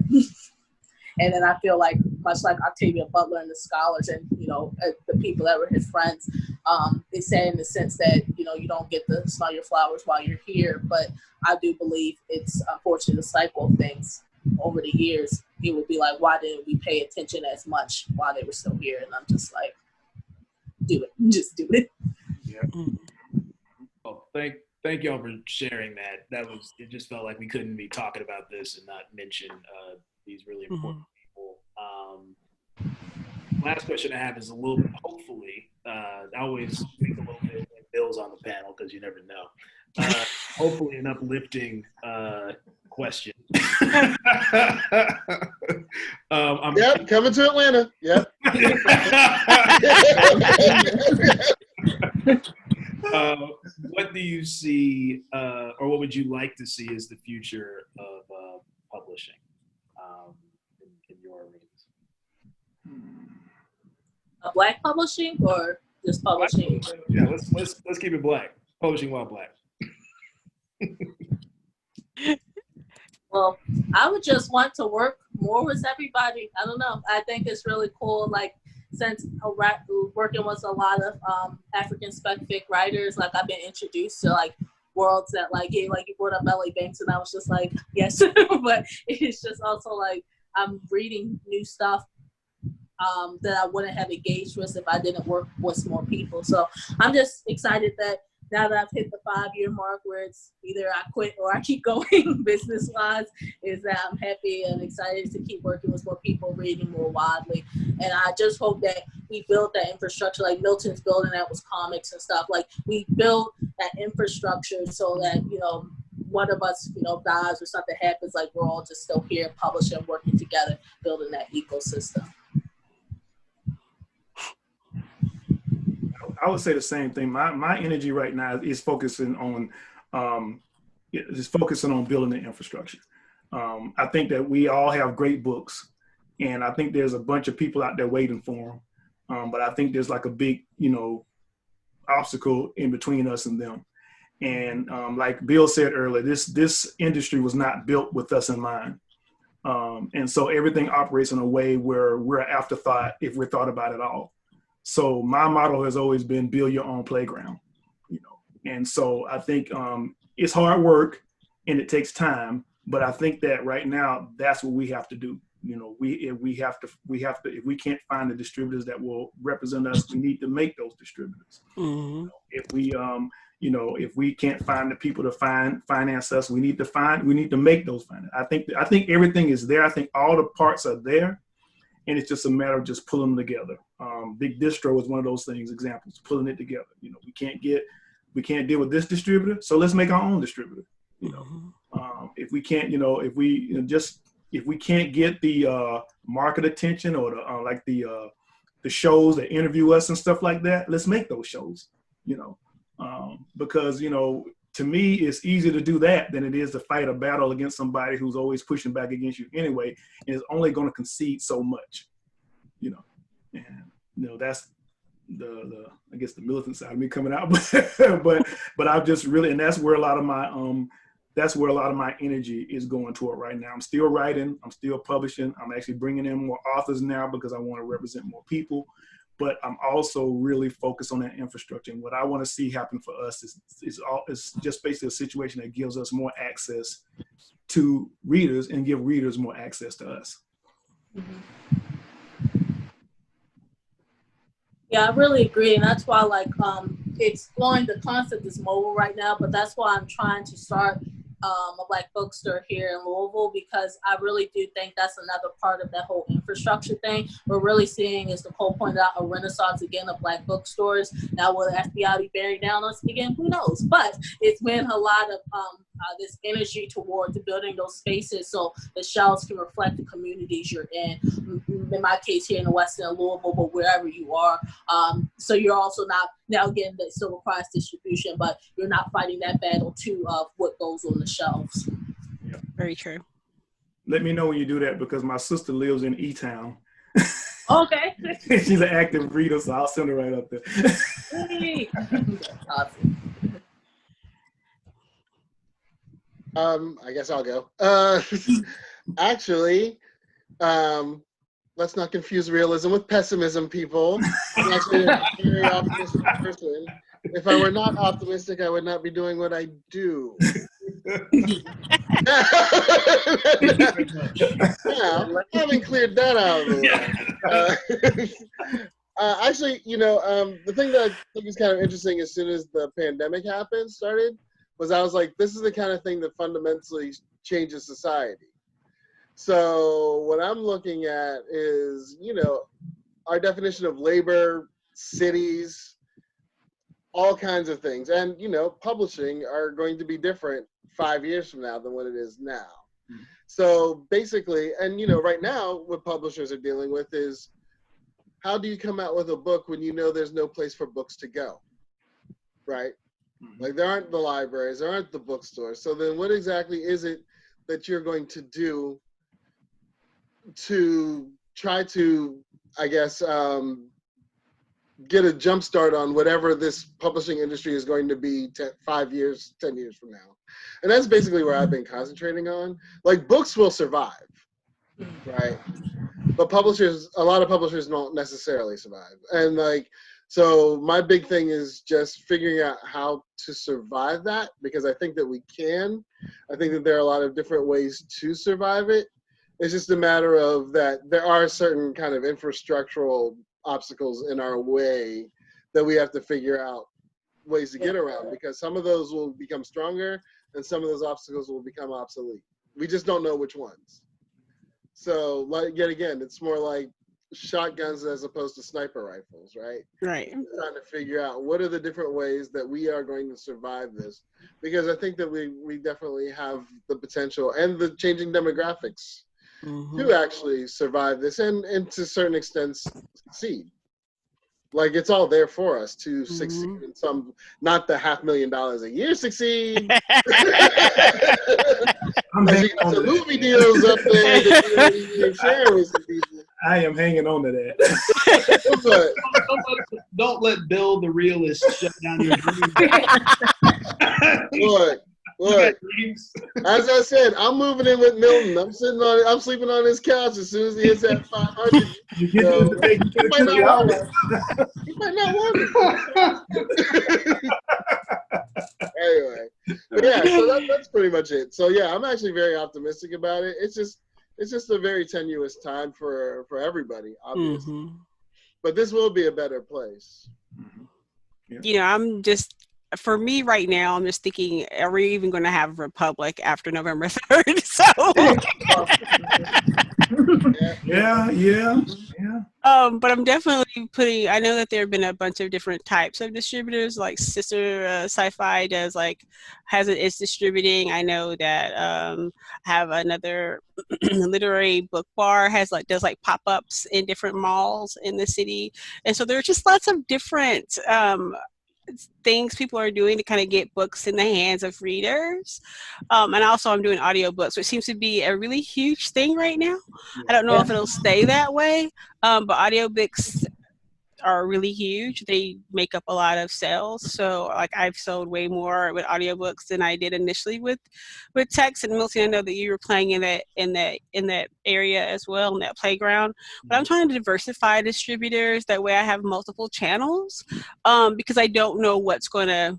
And then I feel like, much like Octavia Butler and the scholars and, the people that were his friends, they said in the sense that, you don't get to smell your flowers while you're here. But I do believe it's unfortunate the cycle of things over the years. It would be like, why didn't we pay attention as much while they were still here? And I'm just like, do it. Just do it. Yeah. Well, thank y'all for sharing that. It just felt like we couldn't be talking about this and not mention these really important people. Last question I have is a little bit, hopefully, I always think a little bit when Bill's on the panel, because you never know. Hopefully an uplifting question. Yep, coming to Atlanta. Yep. What do you see, or what would you like to see as the future of publishing in your arenas? Black publishing, or just publishing? Yeah, let's keep it Black. Publishing while Black. Well, I would just want to work more with everybody. I don't know. I think it's really cool. Like, since working with a lot of African specific writers, like I've been introduced to like worlds that like, yeah, like you brought up LA Banks and I was just like, yes, but it's just also like, I'm reading new stuff that I wouldn't have engaged with if I didn't work with more people. So I'm just excited that now that I've hit the 5-year mark where it's either I quit or I keep going business-wise, is that I'm happy and excited to keep working with more people, reading more widely. And I just hope that we build that infrastructure like Milton's building that with comics and stuff. Like we build that infrastructure so that, you know, one of us, you know, dies or something happens, like we're all just still here publishing, working together, building that ecosystem. I would say the same thing. My energy right now is focusing on building the infrastructure. I think that we all have great books, and I think there's a bunch of people out there waiting for them. But I think there's like a big, you know, obstacle in between us and them. And like Bill said earlier, this industry was not built with us in mind. And so everything operates in a way where we're an afterthought if we're thought about it all. So my motto has always been build your own playground, you know. And so I think it's hard work and it takes time, but I think that right now that's what we have to do. You know, if we can't find the distributors that will represent us, we need to make those distributors. Mm-hmm. If we can't find the people to finance us, we need to make those finance. I think everything is there. I think all the parts are there, and it's just a matter of just pulling them together. Big Distro is one of those examples, pulling it together. You know, we can't deal with this distributor, so let's make our own distributor. You know, if we can't, if we can't get the market attention or the shows that interview us and stuff like that, let's make those shows. You know, because you know, to me, it's easier to do that than it is to fight a battle against somebody who's always pushing back against you anyway, and is only going to concede so much. You know, and you know that's I guess the militant side of me coming out, but I've just really, and that's where a lot of my energy is going toward right now. I'm still writing, I'm still publishing, I'm actually bringing in more authors now because I want to represent more people, but I'm also really focused on that infrastructure. And what I want to see happen for us is just basically a situation that gives us more access to readers and give readers more access to us. Mm-hmm. Yeah, I really agree, and that's why exploring the concept is mobile right now. But that's why I'm trying to start a Black bookstore here in Louisville, because I really do think that's another part of that whole infrastructure thing. We're really seeing, as Nicole pointed out, a renaissance again of Black bookstores. Now, will the FBI be bearing down on us again? Who knows? But it's been a lot of this energy towards building those spaces so the shelves can reflect the communities you're in. In my case, here in the West End of Louisville, but wherever you are. So you're also not, now again, that still requires distribution, but you're not fighting that battle too of what goes on the shelves. Yeah. Very true. Let me know when you do that, because my sister lives in E-Town. Okay. She's an active reader, so I'll send her right up there. Hey. Awesome. I guess I'll go. Actually, let's not confuse realism with pessimism, people. I'm actually a very optimistic person. If I were not optimistic, I would not be doing what I do. Now, having cleared that out of the way. Actually, the thing that I think is kind of interesting as soon as the pandemic started, was I was like, this is the kind of thing that fundamentally changes society. So what I'm looking at is, our definition of labor, cities, all kinds of things. And, publishing are going to be different 5 years from now than what it is now. Mm-hmm. So basically, and, right now what publishers are dealing with is, how do you come out with a book when there's no place for books to go, right? Mm-hmm. Like there aren't the libraries, there aren't the bookstores. So then what exactly is it that you're going to do to try to, I guess, get a jump start on whatever this publishing industry is going to be 5 years, 10 years from now? And that's basically where I've been concentrating on. Like, books will survive, right? But a lot of publishers don't necessarily survive. And like, So my big thing is just figuring out how to survive that, because I think that we can. I think that there are a lot of different ways to survive it. It's just a matter of that there are certain kind of infrastructural obstacles in our way that we have to figure out ways to get around, because some of those will become stronger and some of those obstacles will become obsolete. We just don't know which ones. So, like, yet again, it's more like shotguns as opposed to sniper rifles, right? Right. Trying to figure out what are the different ways that we are going to survive this, because I think that we definitely have the potential and the changing demographics to actually survive this and to a certain extent succeed. Like, it's all there for us to succeed in some, not the $500,000 a year succeed. I'm hanging on to movie that. deals up there that you share with some people. I am hanging on to that. But Don't let Bill the realist shut down your dreams. look, as I said, I'm moving in with Milton. I'm sleeping on his couch as soon as he hits that 500. You get to the thing, you He get might to not want the it. He might not want it. Anyway, but yeah, so that's pretty much it. So yeah, I'm actually very optimistic about it. It's just a very tenuous time for everybody, obviously. But this will be a better place. Yeah. You know, I'm just, for me right now, I'm just thinking, are we even going to have a republic after November 3rd? So, Yeah. but I'm definitely I know that there have been a bunch of different types of distributors, like Sister Sci-Fi is distributing. I know that have another literary book bar does pop-ups in different malls in the city. And so there are just lots of different things people are doing to kind of get books in the hands of readers. And also I'm doing audiobooks, which seems to be a really huge thing right now. I don't know if it'll stay that way, but audiobooks are really huge. They make up a lot of sales. So like I've sold way more with audiobooks than I did initially with text. And Milton, I know that you were playing in that area as well, in that playground. But I'm trying to diversify distributors. That way I have multiple channels, because I don't know what's going to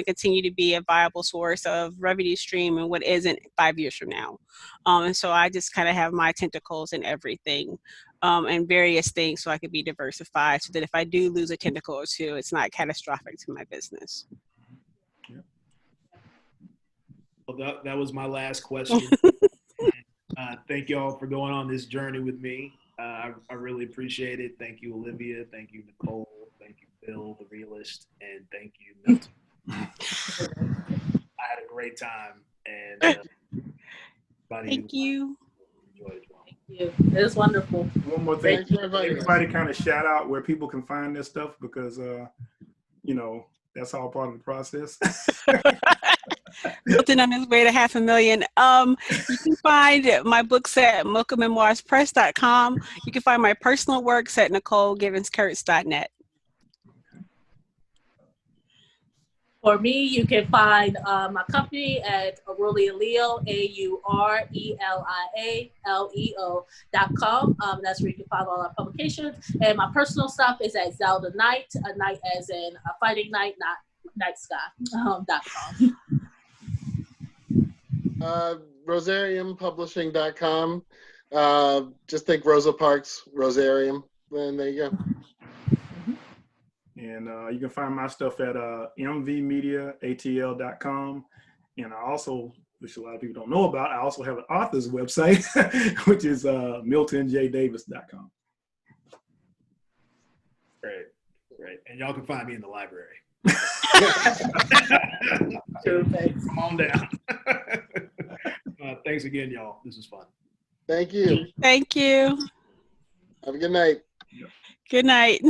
continue to be a viable source of revenue stream and what isn't 5 years from now. And so I just kind of have my tentacles in everything. And various things, so I could be diversified, so that if I do lose a tentacle or two, it's not catastrophic to my business. Well, that was my last question. Thank you all for going on this journey with me. I really appreciate it. Thank you, Olivia. Thank you, Nicole. Thank you, Bill, the realist. And thank you, Milton. I had a great time. And thank you. Enjoyed it. It was wonderful. One more thing. Thanks for inviting us. Everybody kind of shout out where people can find this stuff, because, that's all part of the process. Milton on his way to $500,000. You can find my books at mochamemoirspress.com. You can find my personal works at NicoleGivensKurtz.net. For me, you can find my company at Aurelia Leo, AURELIALEO.com. That's where you can find all our publications. And my personal stuff is at Zelda Knight, a knight as in a fighting knight, not night sky, .com. Rosariumpublishing.com. Just think Rosa Parks, Rosarium, and there you go. And you can find my stuff at MVmediaATL.com. And I also, which a lot of people don't know about, I also have an author's website, which is MiltonJDavis.com. Great. And y'all can find me in the library. Come on down. Thanks again, y'all. This was fun. Thank you. Thank you. Have a good night. Good night.